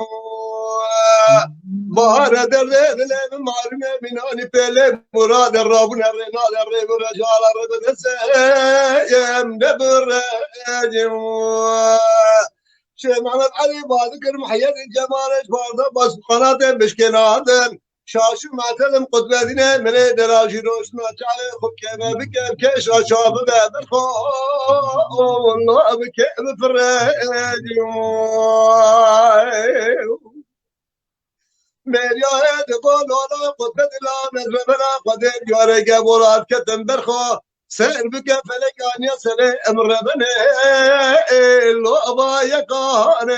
بار درد لم معلومه مناني بله مراد الرابنا الرنال الرب رجال الرب نسيم دبر شمعنا علي بادكر محيد الجمال اجبارده بس قناته بشكنادن شاشو معتلم قدبتنا من دراجي روشنا جعل خب كما بكم كيش اشاب بابن خو والله بكم فراديو مريا تقول لا قد بدلا نزل بلا قدر يوري قبولات كتم برخو سير بك فلك ان يصل امر بني لو ابا يقاني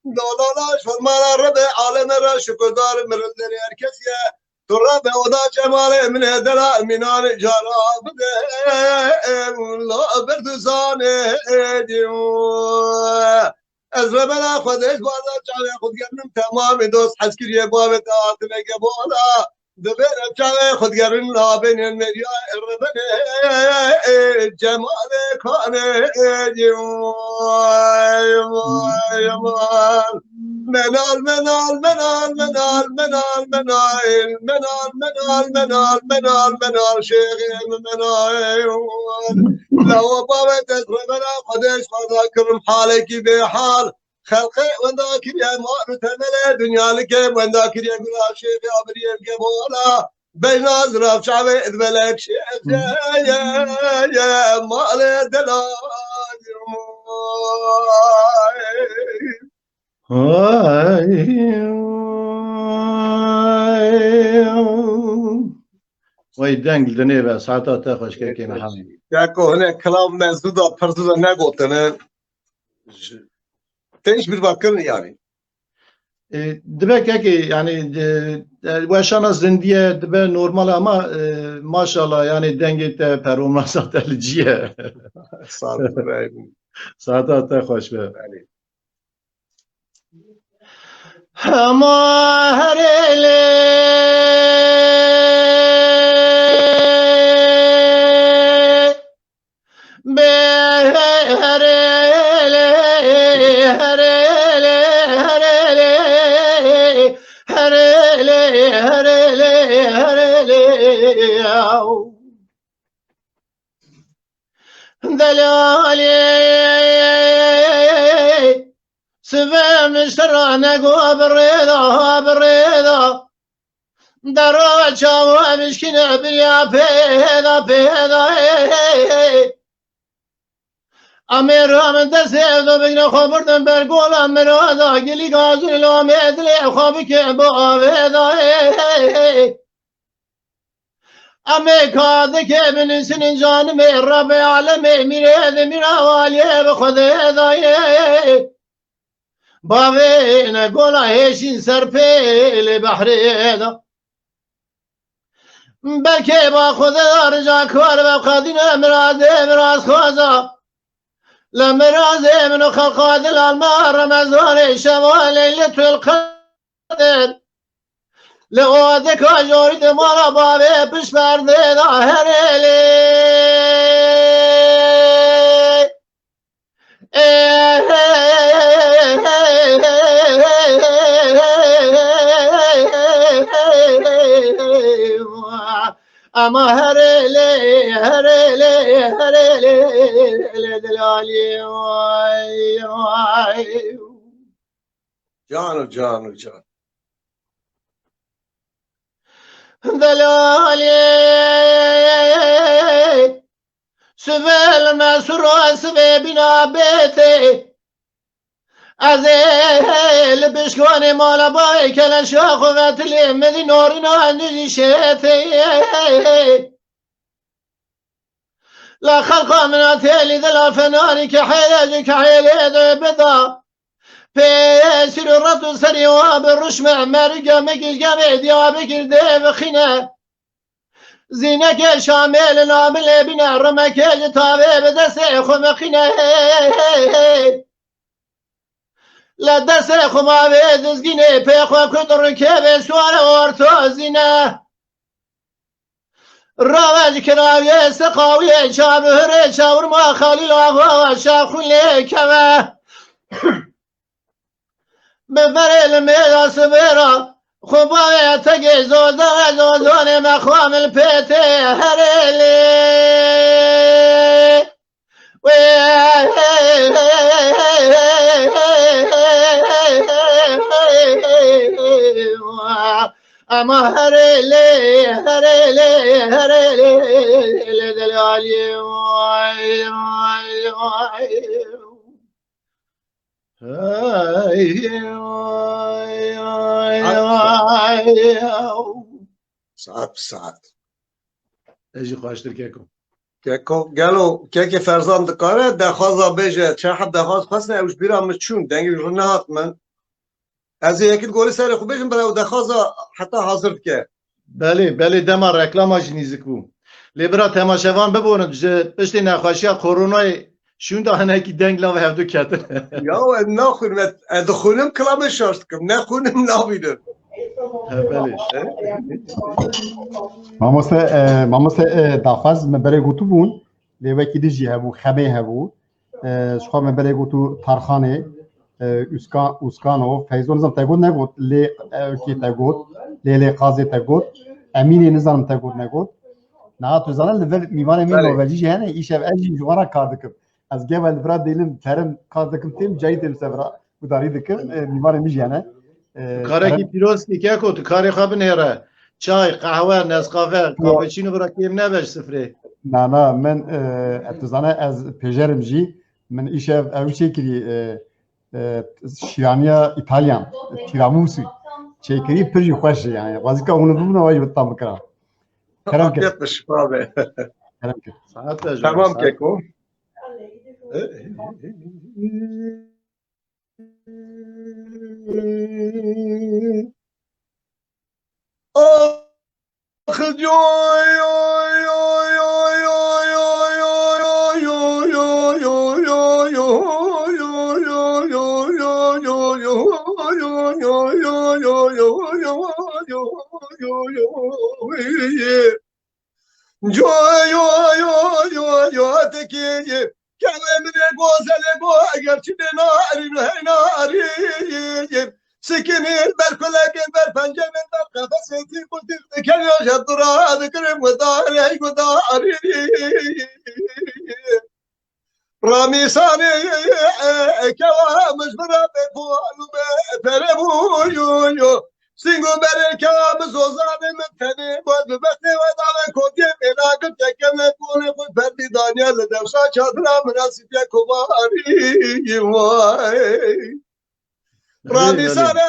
لا شرما رب عالم را شكر دار من الدنيا الكسيه ترى ودا جمال من هدرا منان جارا بده لا بردزاني ازربنا خودش بالا چاله خود گرنم تمام دوست عسکری باب تاعت لگه بالا دبیر چاله خود گرن لابن المریا اربنه جمال کانه منال منال منال منال منال منال منال منال منال منال منال شيخ منال لو بابت ازربنا خودش خدا کرم حالك بحال خلقي ونداك يا مار تملا دنيا لك ونداك يا قول شيخ يا بريم قبولا بين ازرف شعبي اذبلك شيخ يا مال دلال وای دنگ دنه به ساعتا تا خوش که محمد ياكو هنا كلام مزودا فرزودا نقولتنا تنش bir bakın yani. دبه که yani وشان زندیه دبه نورمال ama maşallah yani denge te performansat elciye Sağ olun. saata ta hoş be Ama her ele be her ele her ele her ele her ele her ele her ele Delali سبام سرعنا قوى بالريضة دروا شاوى مشكنا بيا بيضا أمير من تسيد بقنا خبرتن برقول أمير هذا قلي قازل لو ميدلي خابك بيضا أمي كاذك ابن سن جانمي رب عالمي ميريد ميراوالي بخذ هذا باوين قولا هيشين سرپيل بحريدا بلكي باخذ رجع كوار بقادين مراز خوزا لمراز من خلقاد الالمار مزار شوال ليلة القدر لغادك وجوري دمارا بابي بش بردين هريلي Ama her ele delali vay vay. Canu canu can. Delali süvel mesura sebebina beti azel bişkani mala bay kelen şahı ve tilimedi norina nişeti لا خلق من أتالي ذا الفنان كحيلة بدا بيسير الرد سري وبالرش مرقة مقل قمع ديابك الديب خنا زينك شامل نامل بنا رمك التابع بدسيخ مخنا لا دسيخ ما بيدزقيني بيخو كدر كيبي سوال ورتو زينه راوج كراوية سقاوية شابهر شاور ما خالي لاغوا شاخون ليكما بفري الميدا سبيرا خباوية تقي زوزان مخوام البيتي هريلي أما هريلي دلالي واي واي واي Saat saat. اجي خواشتر كيكو گلو که فرزند دکاره دخوازا بیجه چه حد دخواز خواستن اوش بیرام چون دنگی رونه هات من از یکی گوری سر خوب بیشم برای دخوازا حتی حاضر که بله دما رکلام نزدیک بو لیبرا تماشاوان ببونن پشت نخواشی کرونا شون دهنه کی دنگ لا هفدو کتر یا نخونم دخونم کلام شارت کم نخونم نبیدم بله ماموسه داخواز مبره گوتو بون لیوکی دیجی هبو خبه هبو شخوا مبره گوتو تارخانه اسکانو فیزون نظام تگود نگود لی کی تگود لی قاضی تگود امینی نظام تگود نگود نه تو زنان لول میوان مین نوروژی جهنه ایشب اجی جوارا کار دکم از گوال برا دیلم ترم کار دکم تیم جای دل سفرا وداری دکم میوان می جهنه کاری کی پیروز کی کو تو کاری خواب نهره چای قهوه نسکافه کاپوچینو برا کیم نبش سفره نه من تو زنان از پژرم جی من ایشب اوچه کری شیرانیا ایتالیان تیراموسو چیکری پرجی خوشه yani bazı onu bunu var tam kara Tamam yapmış abi. Tamam Keko. سكنين بالكلاكين بالفنجان بالقفصتي قلت كان يشد راد كرم وداري وداري رامي صاني كوامش برابي فوالو بفربو يو يو سينغو بري كوامش وزاني من فني بود ببتني ودانا كودي ملاقب تكمل كوني بود فردي دانيا لدوشا چادرا مناسب يا كباري واي رامي صاني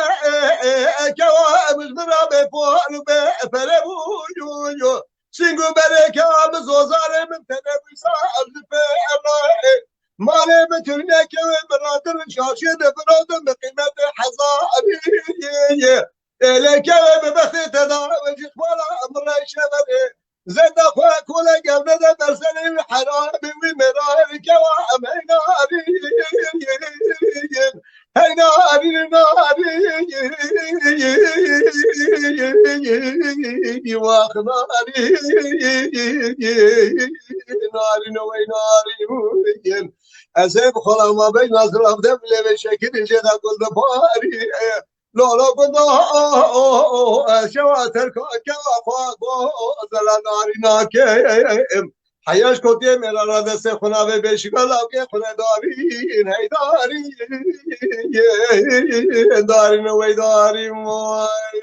كوامش برابي فوالو بفربو يو يو سينغو بري كوامش وزاني من فني بود مالي بترنك برادر شاشد برادر بقيمة حزاري إليك ببثي تداوج ولا أمر شبري زد أخوك ولا قبل ذا درسني حرامي ومرارك وأميناري هيناري ناري واخناري ناري نوي ناري أزيب خلا ما بين نظر أبدم لي شكل جدا كل باري لا لا قد شواتر كوا زلا نارينا كيم حياش كوتي من رادا سخنا بشغلا كي خنا دارين هي دارين وي دارين ماي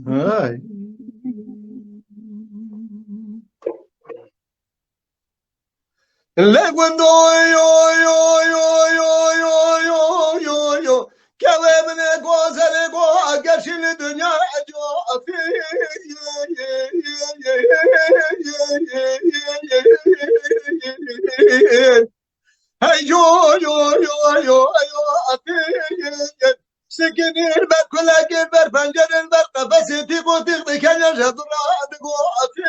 هاي Le guando yo kevemine gozere go geçili dünya afi hey yo afi sekinir ber kulak ber pencereler ber kafesi tikotik dikenler jadura go afi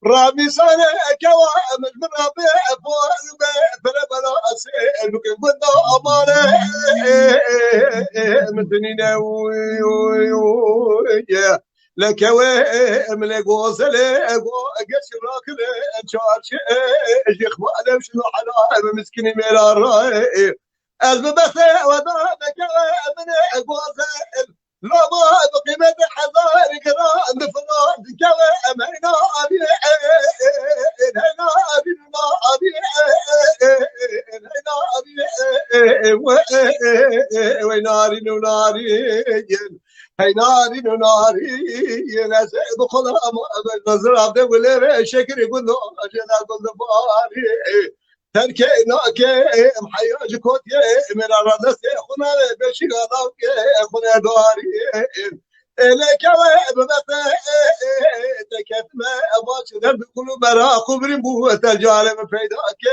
رامي سنة كوا من ربيع فوز بلا بلا أسئل ممكن كنا أمانة مدنينا ويا لكوا من الجوزل قش راكل شارش شيخ ما أنا شنو حلا مسكين ميلا راي البث ودانا كوا من الجوزل لا ما بقيمة حذار كرام بفراد كوا أمينا ويناري ناري هاي ناري ناس بخلا نظر عبد ولا شكر يقول له اجل اقول له باري تركينا كيم حياج كوت من الرادس خنا بشي غلاك خنا داري لك بمت تكتم اباش ذنب كل مرا خبر بو تجعل فيداك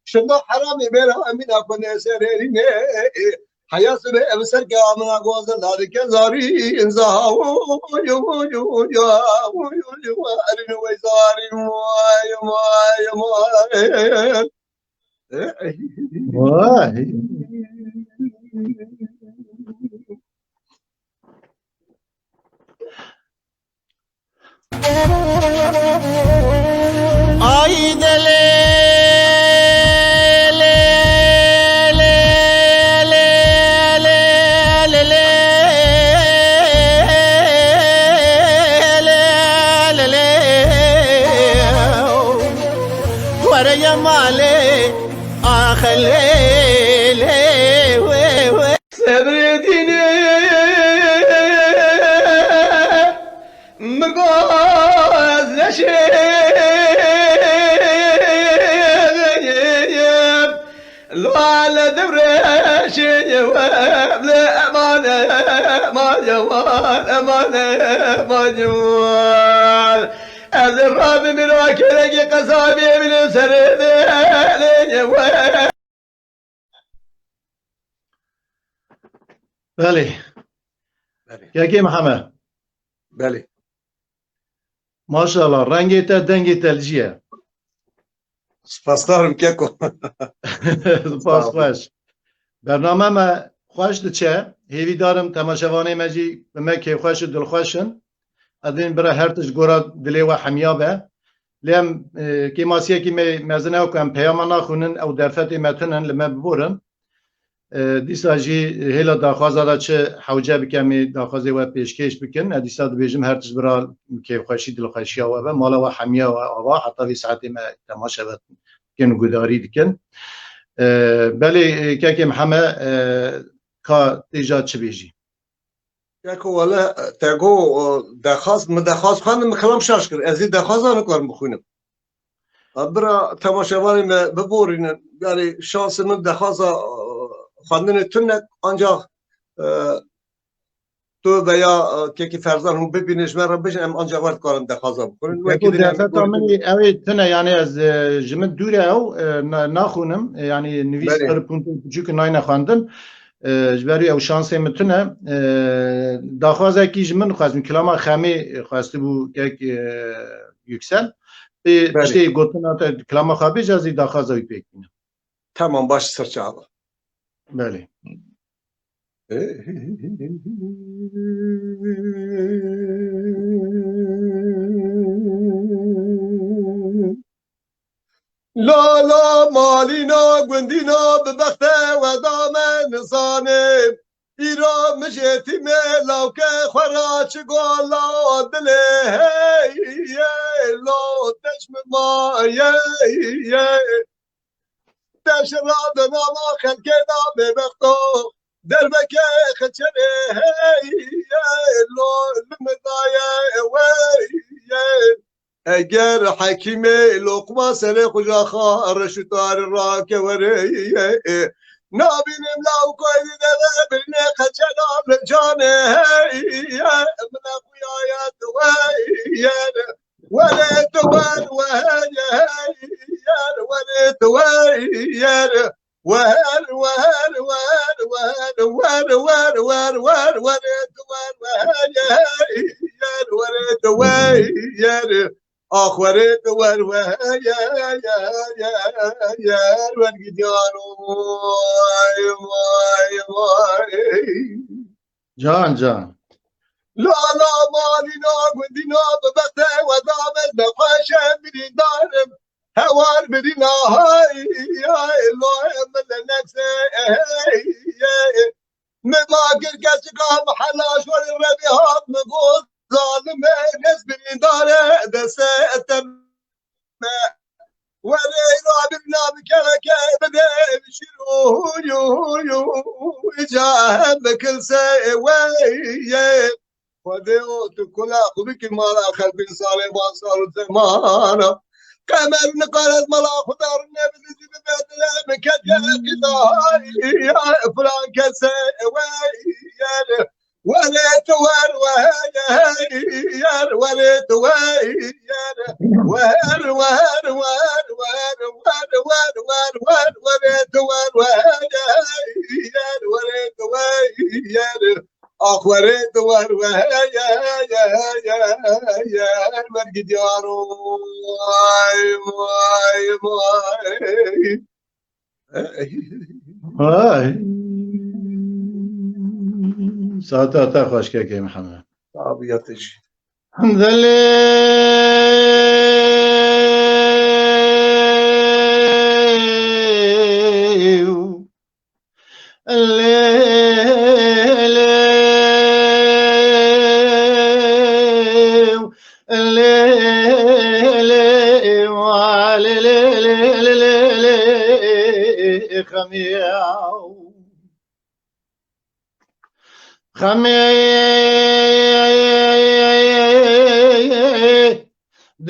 شنو حرامي بلا من اكون سريرين حياة بسر قامنا غوز ذلك زاري انزاو يو ارن ويزاري واي Ay dele ورا مالي اخلي سبرتني مقاز نشيب لو على دبرش جواب لا أمانة ما جوال أمانة ما جوال الراب من وكلك قصابي من سرد بله كاكي محمد بله ما شاء الله رنگی تا دنگی تلجیه سپاسدارم کیکو سپاس خوش برنامه ما خوش دچه هیوی دارم تماشاوانه مجی به ما که خوش دل خوشن ادین برای هر تش گورا دلی و حمیابه لیم که ماسیه که مزنه و کم پیام نخونن او درفت متنن لما ببورن دیسا جی هلا داخوازا دا چه حوجه بکمی داخوازی و پیشکش بکن دیسا دو بیجم هر تش برای که خوشی دل خوشی و مالا و حمیا و آوا حتی وی ساعتی ما تماشا بکن گداری دکن بله که محمد که دیجا چه بیجی کیکو ولا تاگو درخواست خواندم کلام شاش کرد از این درخواست نکارم بخونم برا تماشاوانی ما ببورین یعنی شانس من درخواست خواندن تونه آنجا تو veya که فرزان هم ببینش من را بجنم آنجا ورد کارم درخواست بکنن يقول درفت مني اوي تنا يعني از جمد دوره او ناخونم يعني نویس بله. پر پونت جوك ناين خواندن جبري او شانس متنا داخوازه کی جمن خواستم کلاما خامي خواسته بو یک yüksel بله. işte gotuna klama khabi jazi dakhwaza ipekine Tamam baş sırça abi. بله لا لا مالينا قندينا ببخته ودامن صانم ایرا مجتی ملاو که خورا چگو لا دله لا تشم ما تشراد ناما خلکه دا ببختو دربکه خچره لا لمدایه اگر حکیم لقما سر خجا خار شتار را که وری نابینم لاو کوی دل برنه خچنا جانه من خویایت ولی توان ولی توان وهر وهر وهر وهر وهر وهر وهر وهر وهر وهر آخرت ور ور گیدیانو جان لا لا مالينا قدينا ببخته ودامت نفاشة بدين دارم هوار بدينا هاي الله من النفسه مذاكر كسكا محلاش والربيهات مقول ظالم ناس بدين داره دساتم ولا يرابنا بكلك بدا بشيرو جاهم بكل سوي وديوت كل أخذك مالا خلف صالح وصار زمانا كمل نقلت ملا خدار النبي ببدله مكتل قطاي يا فلان كسوي وليت ور وهير وليت وهر وهر وهر وهر وهر وهر وهر وهر وليت ور وهير وليت وهر أخورت ور وهير مرقد يارو هاي ساعتها خوش كيكي محمد عبيتش الحمد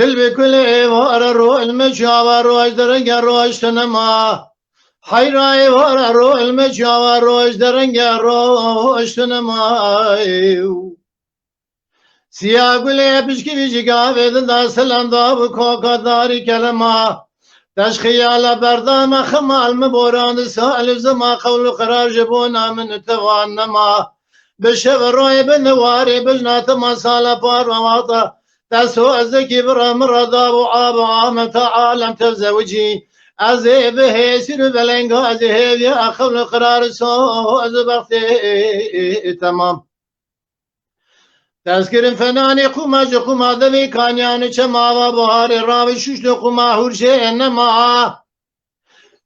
دل بكل وار الروح المجاور روش درنگ روش تنما حيراي وار الروح المجاور روش درنگ روش تنما سياق لي بشكي بيجي قابل دا سلام دا بكوكا داري كلمة تشخيال بردام خمال مبوران سالف زما قول قرار جبونا من توانما بشغ روي بنواري بجنات مسالة بار وواطة تسوء الزكي برم رضا وعاب عام تعالم تزوجي أزي به سير بلنغ أزي يا قول قرار سوء زبختي تمام تذكر فناني قماج قما ذوي كان يعني كما وبهار الراوي شوش قما هورشي انما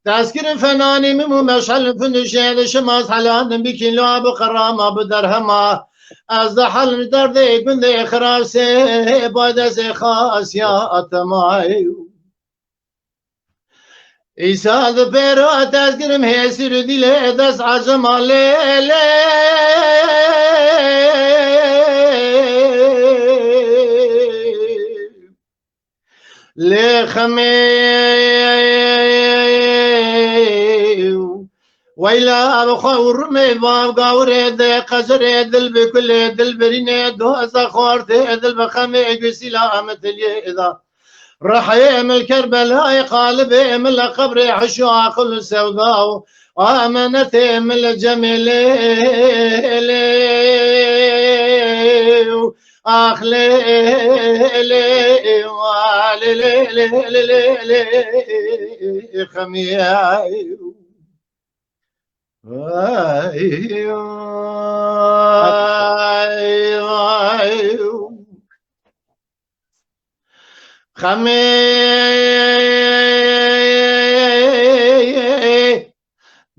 تذكر فناني ممو مشعل فنشي شماس حلان بكين لعب قرامة بدرهما از حل درد گند اخراس باید سي خاصيات ماي إيسا دبيرو تذكرم هيسر ديله دس عجم عليه لخمي ويلا بخور مي باب قاور دي قصر دل بكل دل بريني دوز خورت دل بخمي قسيلا مثل إذا رحي من كربلاء قالب من القبر حشو عقل سوداء آمنت من الجميل أخلي والي خمياي خمي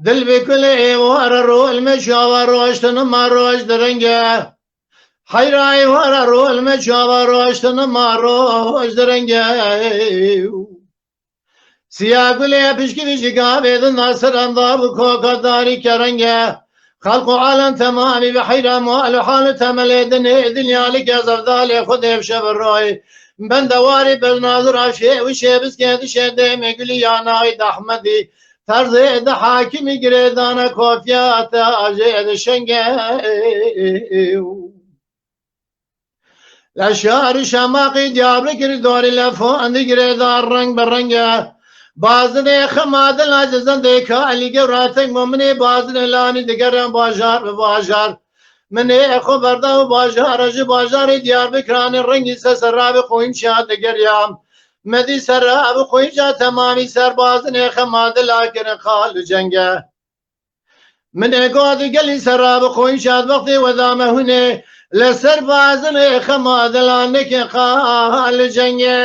دل بكل ايوار الرول مشاور روشتن ما روش درنگه حير ايوار الرول مشاور روشتن ما روش درنگه سیاه گلی پشکی بیشی قابیدن ناصر انداب کوکا داری کرنگه خلق و عالم تمامی بحیر اموال و حال تملیدن دنیالی که زفدالی خود افشب الروی بندواری بزنازر افشه و شیبس که دشده مگلی یاناید احمدی ترزه ده حاکمی گریدان کوفیات آجه شنگه لشار شماقی دیابر کری دوری لفوان دی گریدان رنگ برنگه bazı xemaden azizan deka alige ratek mumni bazı lani digeran bajar ve bajar mene xaberda bajar ajı bajar Diyarbakır'ın rengi sesrabi koyun şad geryam medi serab koyunca tamami serbazın xemaden lakin khal cenge mene god geli serab koyun şad vakti ve dame hune لسربازن خمادلانك خال جنگه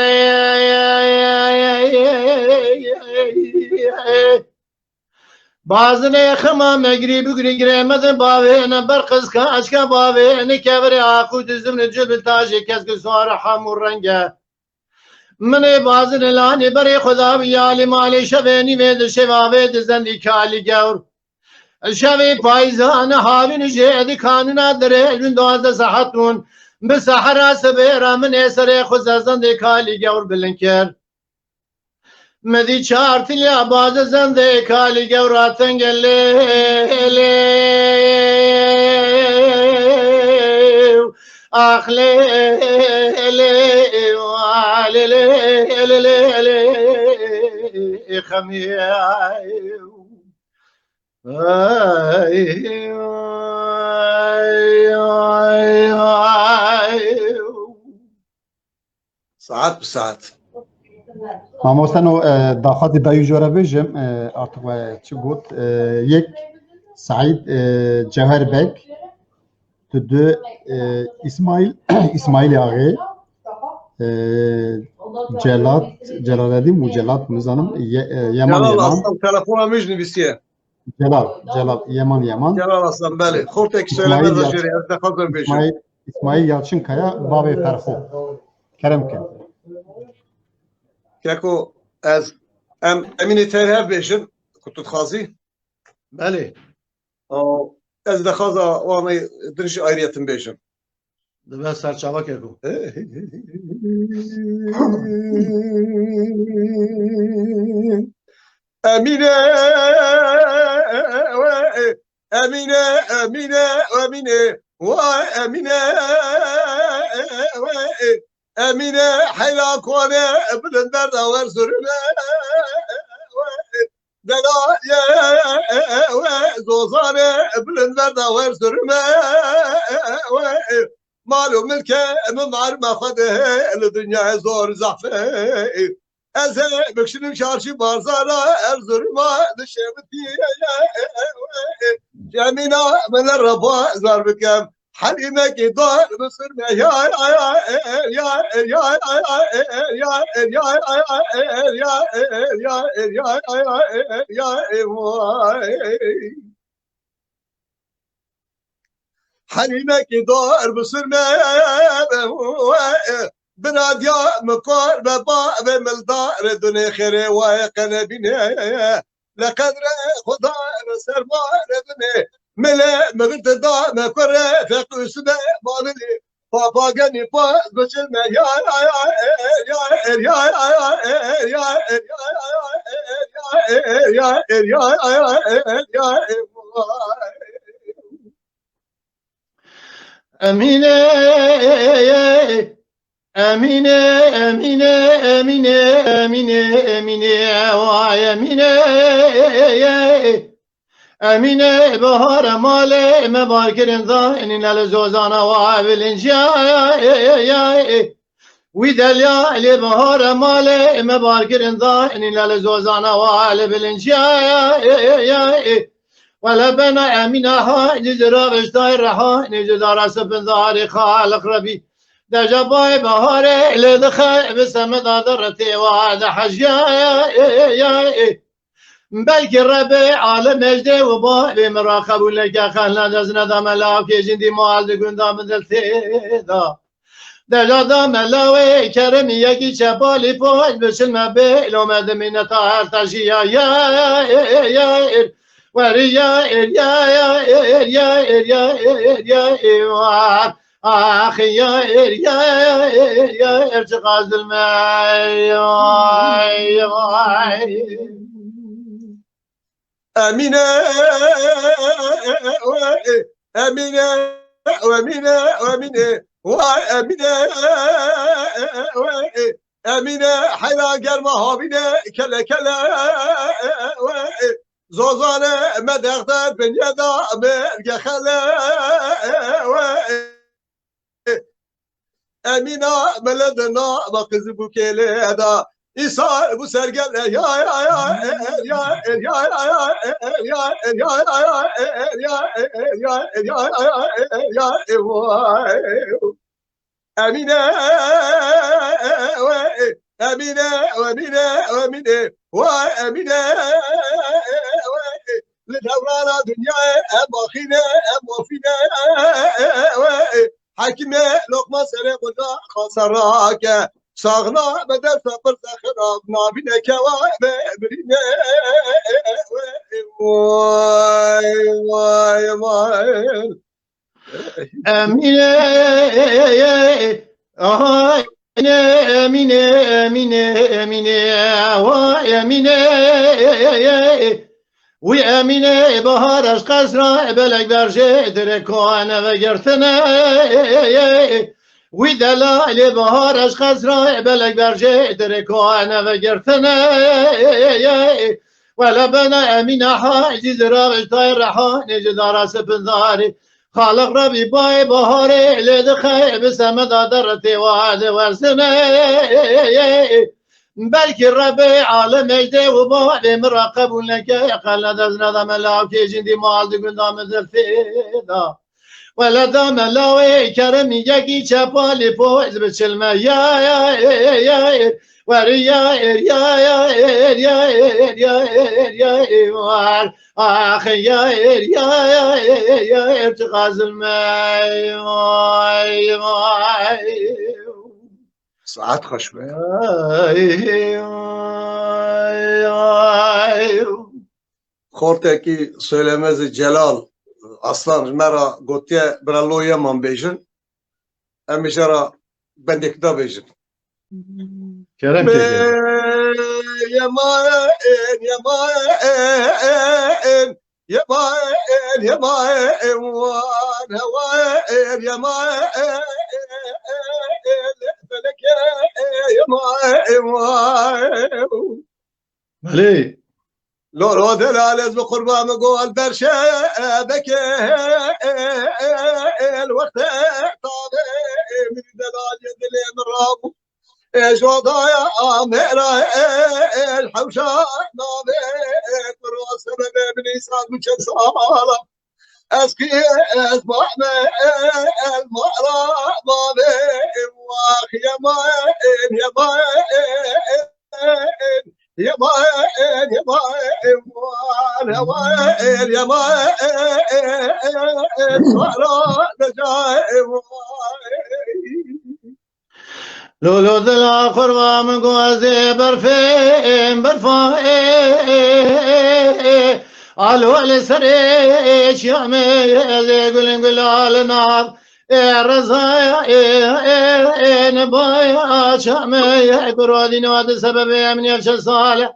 بازن خما مگری بگری گرمد باوه نبرقز که اشکا باوه نکبر آخود زمن جب تاج کس که سوار حمور رنگه من بازن لانی بری خدا بیالی مالی شبینی وید شوابید زندی کالی گور شوی پایزان حالین جهدی کانونا دره جون دوازده ساعتون به سحرا سبیرا من اثر خود زنده کالی گور بلنکر مدی چارتلی باز زنده کالی گوراتن گله اخله خمیه ساعات بساعات مامۆستانۆ داخواتی داوی جۆرە بێژم ئارتق چ گوت یەک سعید جەوهەربەگ tu du İsmail Ağa Celalettin mu Celat mı zanım Yaman Celal Yaman Aslan telefona müjde bisiye. Celal Yaman Celal Aslan beli. Kortek söylemez aşırı evde hazır beşim. İsmail Yalçınkaya Babê Ferxo Keremken Keko ez emini terher beşim kutut khazi. بله Ez de khaza vamay dirişi ayrıyetim beşim. دبه سرچاوه که کو Emine Emine Emine Emine vay Emine Emine helak wane bilender de var sürüne Dela ve zozane bilender de var sürüne malum mülke mimar mefade dünya zor zafe Eze bükşünün çarşı barzara Erzurum'a düşemediye Cemina meler rabba zarbikem Halime ki dar mısırme ya Halime ki dar mısırme بناديا مكار بابا بملدار دنيا خيري ويقنا بنا لقدر خدا نسر ما ردني ملا مغلت دا مكر فقس مالني بابا غني با بشل ما يا Emine Emine, Emine, Emine, Emine, Emine, vay Emine, Emine, bahar male, mebarkirin zahinin el zozana vay bilinca, Vidalya ile bahar male, mebarkirin zahinin el zozana vay bilinca, ولا بنا أمينة ها نزرا بشتاي رها نزرا رسبن ظهري خالق ربي دجباي بهاري لدخل بسم دادرتي وهذا حجيا belki Rabbi alem ecde ve bali merahabu leke khalla dezne da melaki cindi mualdi gündam deltida Delada melawe kerem yeki çepali poy besilme beylomede minneta her taşıya ya Veri ya var Ah ya çıkaz dilmey Emine Emine Emine Emine Vay Emine Emine hayra gelme habine kele kele Zozane mederde dünyada merge hele Emine meledena bak kızı bu keleda İsa bu sergele ya Emine Emine Emine Emine vay Emine لدورana dünyaya bakine mafine hakime lokma sere koca kasarake sağna bedel sabır zahrab nabine keva ve birine vay Emine Ay Emine Vay Emine Ve Emine bahar aşk asra belek berje direkoane ve gertene Ve delali bahar aşk asra belek berje direkoane ve gertene Ve lebena Emine haciz raviş tayr rahane cidara sepindari خالق ربي باي بهاري لدخي بسمد درتي وعد ورسني بلكي ربي عالم مجدي وبالي مراقب لك يقل دزنا ذا ملاوكي جندي مالدي قندام الفيدا ولا دام لاوي كرمي يجي شبالي فوز بشلمة يا وري يا آخي يا ارتقاز الماء saat hoş be Korteki söylemezi Celal Aslan mera gotiye braloya man bejin emişara bendek da bejin Kerem keke. Yemaen wan hawaen yemaen feleke yemaen Mali. لو دلالز بقربان قول برشا بك الوقت طابع من دلال يدلي من رابو ايش وضايا اميرا الحوشة نابع براس بن يساد مشان صالة اسكي اسمعنا المعرى بابي واخ يا ما يا ما يا ما لولو دلا قربا من قوازي برفين علو لسريش يا ميزي قلن قلال نار الرزايا نبايا شامي قرودي نواد سببي من يفشل صالح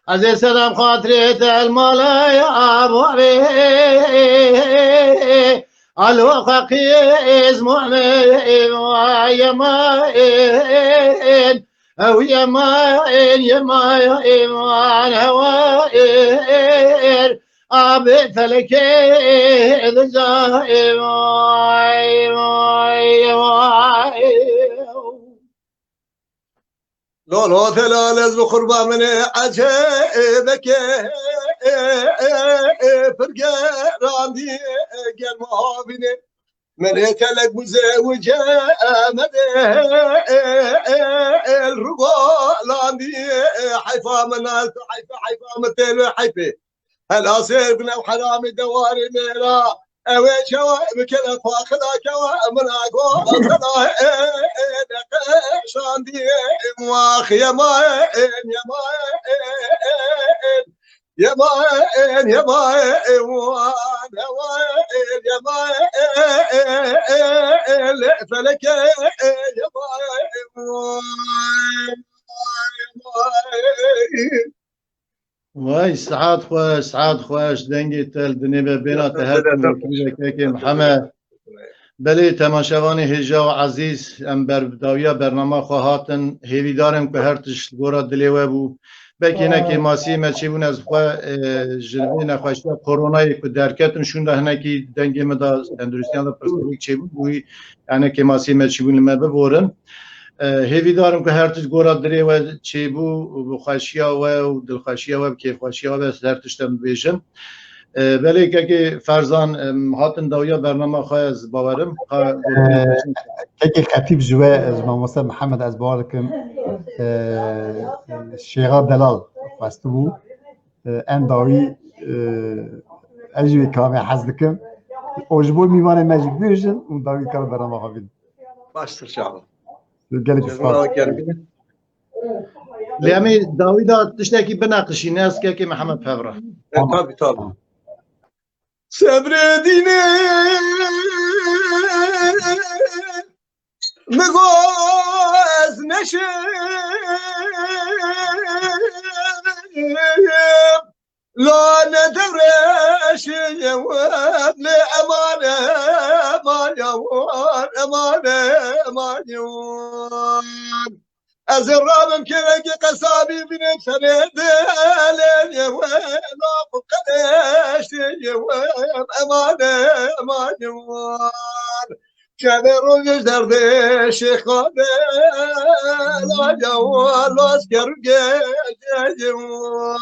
عزيز سلام خاطري المالا يا ابو علو قيس مؤمن يمائن او يمائن هوائر أبي فلكي ذجائم لو ثلاث بقربة من عجيبك فرقة راندي قال مهابني مليت لك مزوجة مدى الرقالاندي حيفا منالت حيفا متلو حيفي هلا سير بنا وحرامي دواري ميرا اوي شوا بكلا فاخلا كوا من اقوا خلا شاندي مواخ يا ماين يا ماين يا ماين يا ماين وانا وين يا ماين فلك يا ماين وای سعاد خوش دنگی تل دنیبه بینا تهت که محمد بله تماشاوانی هجا و عزیز ام برداویا برنامه خواهاتن هیوی دارم که هر تشت گورا دلیوه بو بلکه نکی ماسی مچی بون از خواه جلوی نخواشتی کرونایی که درکتن شونده هنکی دنگی مدا اندرستیان دا پرستویک چی بون بوی یعنی که ماسی مچی بون لما ببورن هیوی دارم که هر تشت گورا دلیوه چی بو بخواشیا و دلخواشیا و کیف خواشیا و هر تشتم بیشن ولی که فرزان هاتن داویا برنامه خواه از باورم که خطیب جوه از ماموسه محمد از باورکم شیغا دلال خواستو بو ان داوی اجوی کامی حزدکم اوجبو میوانه مجید بیشن اون داوی کار برنامه خواه بید باشتر شعبا گلی کسپاس لیامی داوی دا تشتاکی بناقشی نیست که محمد فبره tabii tabii. Sabredine mıgoz neşem la ne devreşim ne emane eman yavar emane eman yavar از رابم که رنگ قصابی بینم سندلن یوام قدش یوام امان یوام شب روز درد شیخانه لا یوام لاس کرگه یوام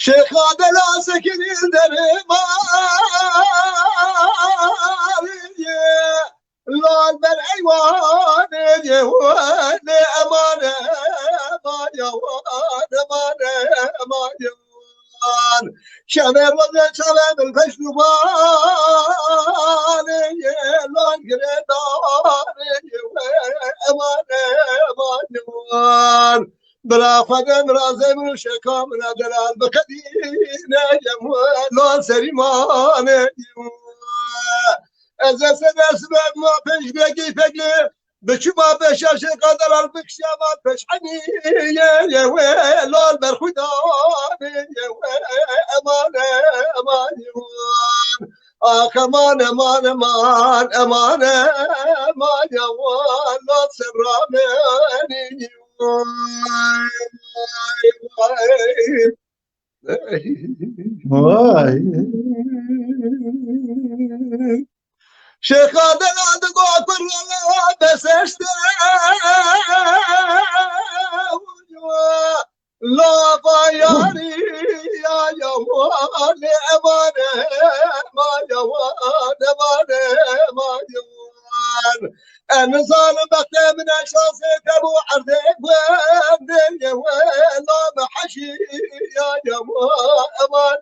شیخ آدلا سکنی در مالیه لال بر ایوان یوان امانه امان یوان امانه امان یوان شمه روز شمه بالفشل مالیه لال گردان یوان امانه امان یوان بلا خدم رازم شکام ندارد بکدینه یموان سریمانه از دست ما پیش بگی فکر بچما بشاش قدر البکشامات بشحنی یه لال برخودانه یه امانه امان یوان آخ امان امان امان امان امان یوان لال سرامنی شیخ آدلاد گوپر بسشته لا بایاری یا یوان امانه ما یوان امانه ما یوان أنا ظالم بختي من أشخاص تبو عرضك وابدين يا ولا محشي يا أمان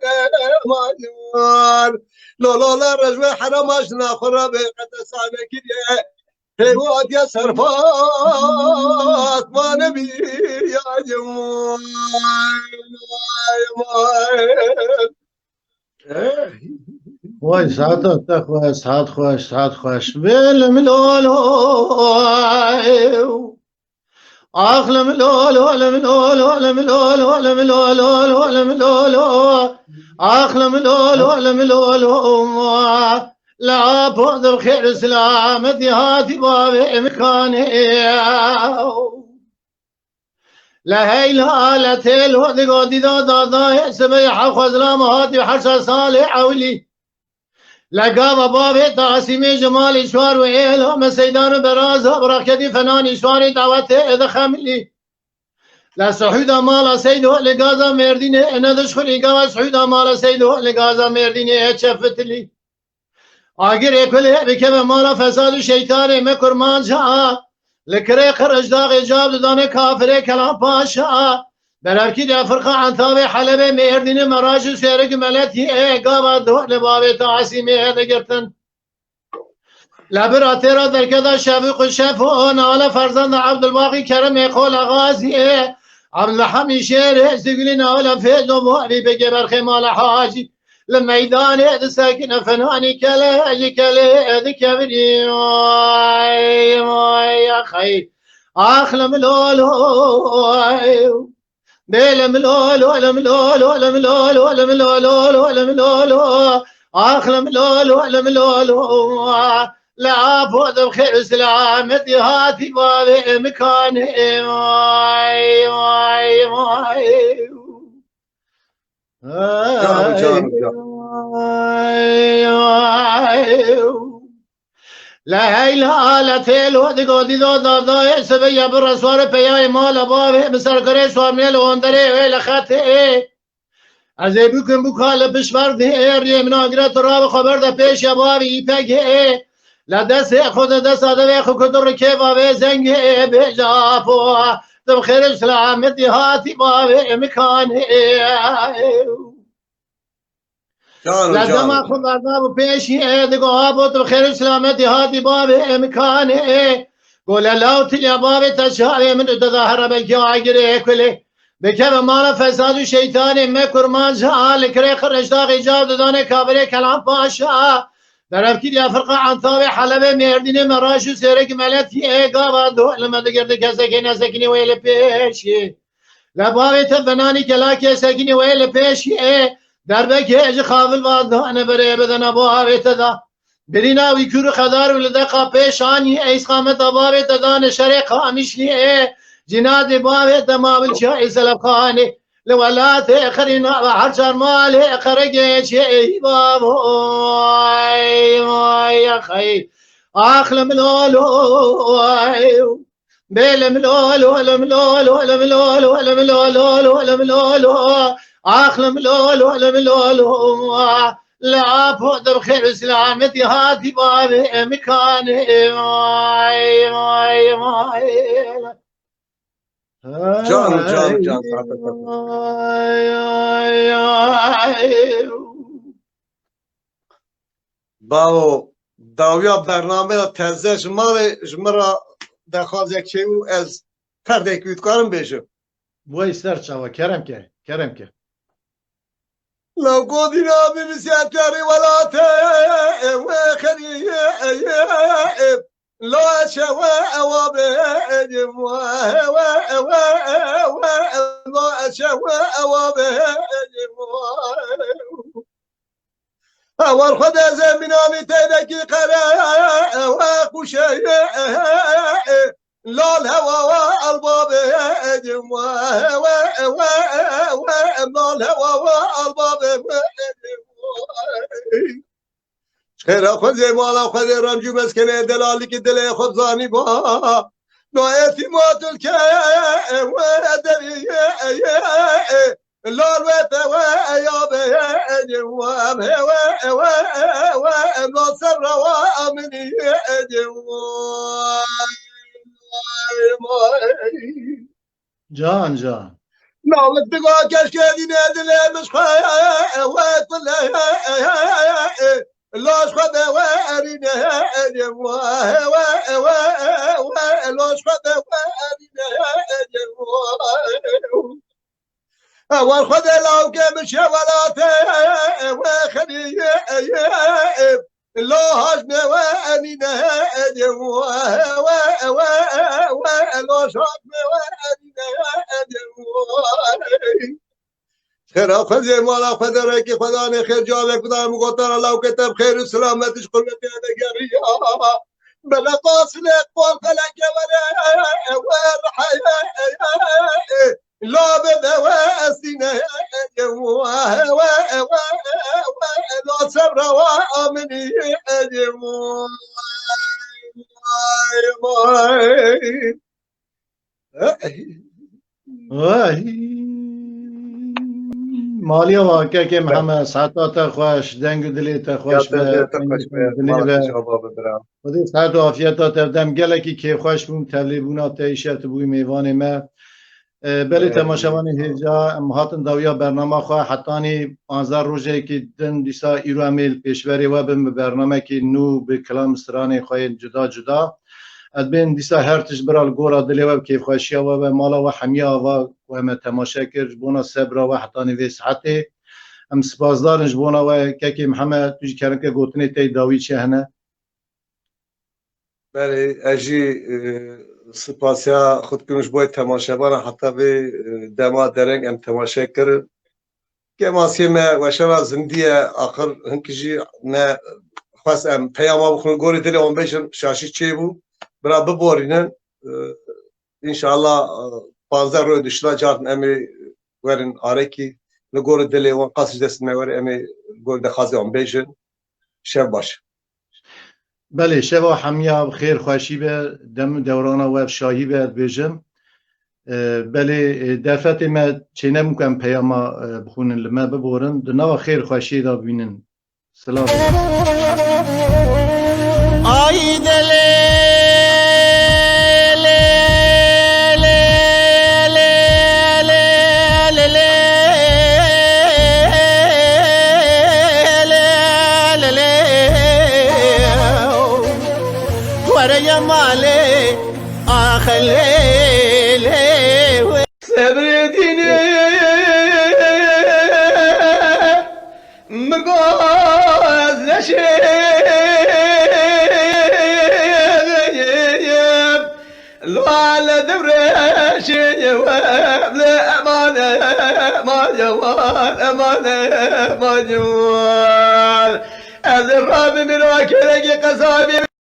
أمان لا رجوي حرام أشنا خرابي قد سامي كده هيوات يا صرفات ما نبي يا وای ساعت خوش بلم لولو اخلم لولو لم لولو لم لولو لم لولو لم لولو اخلم لولو لم لولو لا بود بخير سلامتي هاتي بابي مكاني لا هي لا تل ودي قدي دا سبيح خزلام هاتي حرس صالح اولي لقاب بابي تاسيمي جمال شوار وإلهم سيدان براز بركتي فنان شواري دعوته إذا خملي لسعود مال سيده لغازا مردينه انا دشخلي قوا سعود مال سيده لغازا مردينه شفت لي اگر كل بكم مال فساد شيطان مكرمان جاء لكري خرج داغ جاب دانه كافر كلام باشا براركي دا فرقه عن تابع حلب مردين مراج سيرك ملتي قوا دو لباب تعسيمي هذا قرتن لبرا ترى در كذا شفيق الشفون على فرزند عبد الباقي كرم يقول غازي عبد الحميد شير سقلنا على فيض ومالي بجبر خمال حاجي لميدان ساكن فناني كلا ذكرني يا خي اخلم لولو بلم لولو لم لولو لم لولو لم لولو لم لولو اخلم لولو لم لولو لا فوز بخير سلامتي هاتي بابي مكاني لا إله لا تلو دقو دي دو دو سبيا بالرسول بياي مال بابي مسرقري سوامي لوندري ويلا خاتي از بکن بکال بشور دیر یمنا گرت را خبر ده پیش بابی پگه لدست خود دست آده خود کدر که بابی زنگ بجافو دم خیر سلامتی هاتی بابی مکانه لدم خود برداب پیشی دگو آبو دم خیر سلامتی هاتی بابی مکانه قول الله تلیا بابی تشاری من تظاهر بلکی آگره کلی بكم مال فساد شيطان مكرمان جاء لكري خرج داغي جاب دانه كابري كلام باشا دربكي يا فرقه عن ثابي حلبه مردين مراشو سيرك ملتي قابا دو لما دقرد كسكين سكني ويل بيشي لبابي تبناني كلاكي سكني ويل بيشي دربك اجي خافل بعض انا بري بدن ابوابي تدا برينا ويكور خدار ولدقا بيشاني ايس قامت ابابي تدا شريق خامشني جناد بابي تمام الشاي سلبخاني لولات اخرين حرشان مالي خرج شيء بابو يا خي اخلم لولو بلم لولو لم لولو لم لولو لم لولو لم لولو اخلم لولو لم لولو لا فوت بخير سلامتي هاتي بابي مكاني جان باو داویا برنامه تزه جمرا دخواز یک چیو از پرده کویت کارم بیشم وای سر چاوا کرم که لو قدنا بمسياتر ولاته وخليه لا شواء وبهجم لا شواء وبهجم أول خدا زمنامي تدكي قراء وخشي لا الهوى والباب هجم لا الهوى والباب هجم خير خذ مالا خذ رمجو مسكنه دلالي كي دلي خذ زاني با نوعيتي موت الكاء ودري لا الوث ويا بهجوام لا سر وامني جان ناوت بقى كشكالي نادل مشخايا وطلع لاش خدا وارينا اجم لاش خدا وارينا اجم اول خدا لو كم شولاته وخلي لا هجنا وارينا اجم لاش خدا وارينا اجم خير خذ مالا خذ راكي خدا نه خير جواب خدا مقدر الله كتب خير وسلامتش قلبي انا قريا بلا قاصل اقبال خلق والحياة لا بدا واسينا لا صبر وامني وای مالیا واقع که محمد ساعتات خوش دنگ و دلی تا خوش به دلی به خودی ساعت و عافیت دم گله که خوش بوم تبلیغونا تا ایشت بوی میوان ما بله تماشاوان هجا مهاتن داویا برنامه خواه حتانی 15 روزه که دن دیسا ایرو امیل پیشوری و بم برنامه که نو به کلام سرانه خواه جدا جدا ادبین دیسا هر تش برال گورا دلی و کیف خوشیا و مالا و حمیا و هم تماشا کرد بونا صبر و حتانی وی ساعته ام سپاسدارن جبونا و که محمد توی کردن که گوتنی تی داوی چه هنه بله اجی سپاسیا خود کنش باید تماشاوان حتی به دما درنگ ام تماشا کرد که ماسی ما وشوا زندیه آخر هنکجی نه خواست ام پیاما بخون گوری دلی اون بیشن شاشی چی بو برا ببورینن انشاءالله 15 روی دشلا جارتن امی ورن آرکی لگور دلی اون قصد دست میوری امی گور دخازی اون بیشن شب باشه بله شبا حمیا خیر خوشی به دم دورانا و شاهی به بیجم بله دفعت ما چه نمکن پیاما بخونن لما ببورن دنا خیر خوشی دا بینن سلام آی دلی ورا مالي خليلي صبر ديني مقاز نشيب لو على دبرش لا أمانة ما جوال أمانة ما جوال الراب من وكلك قصابي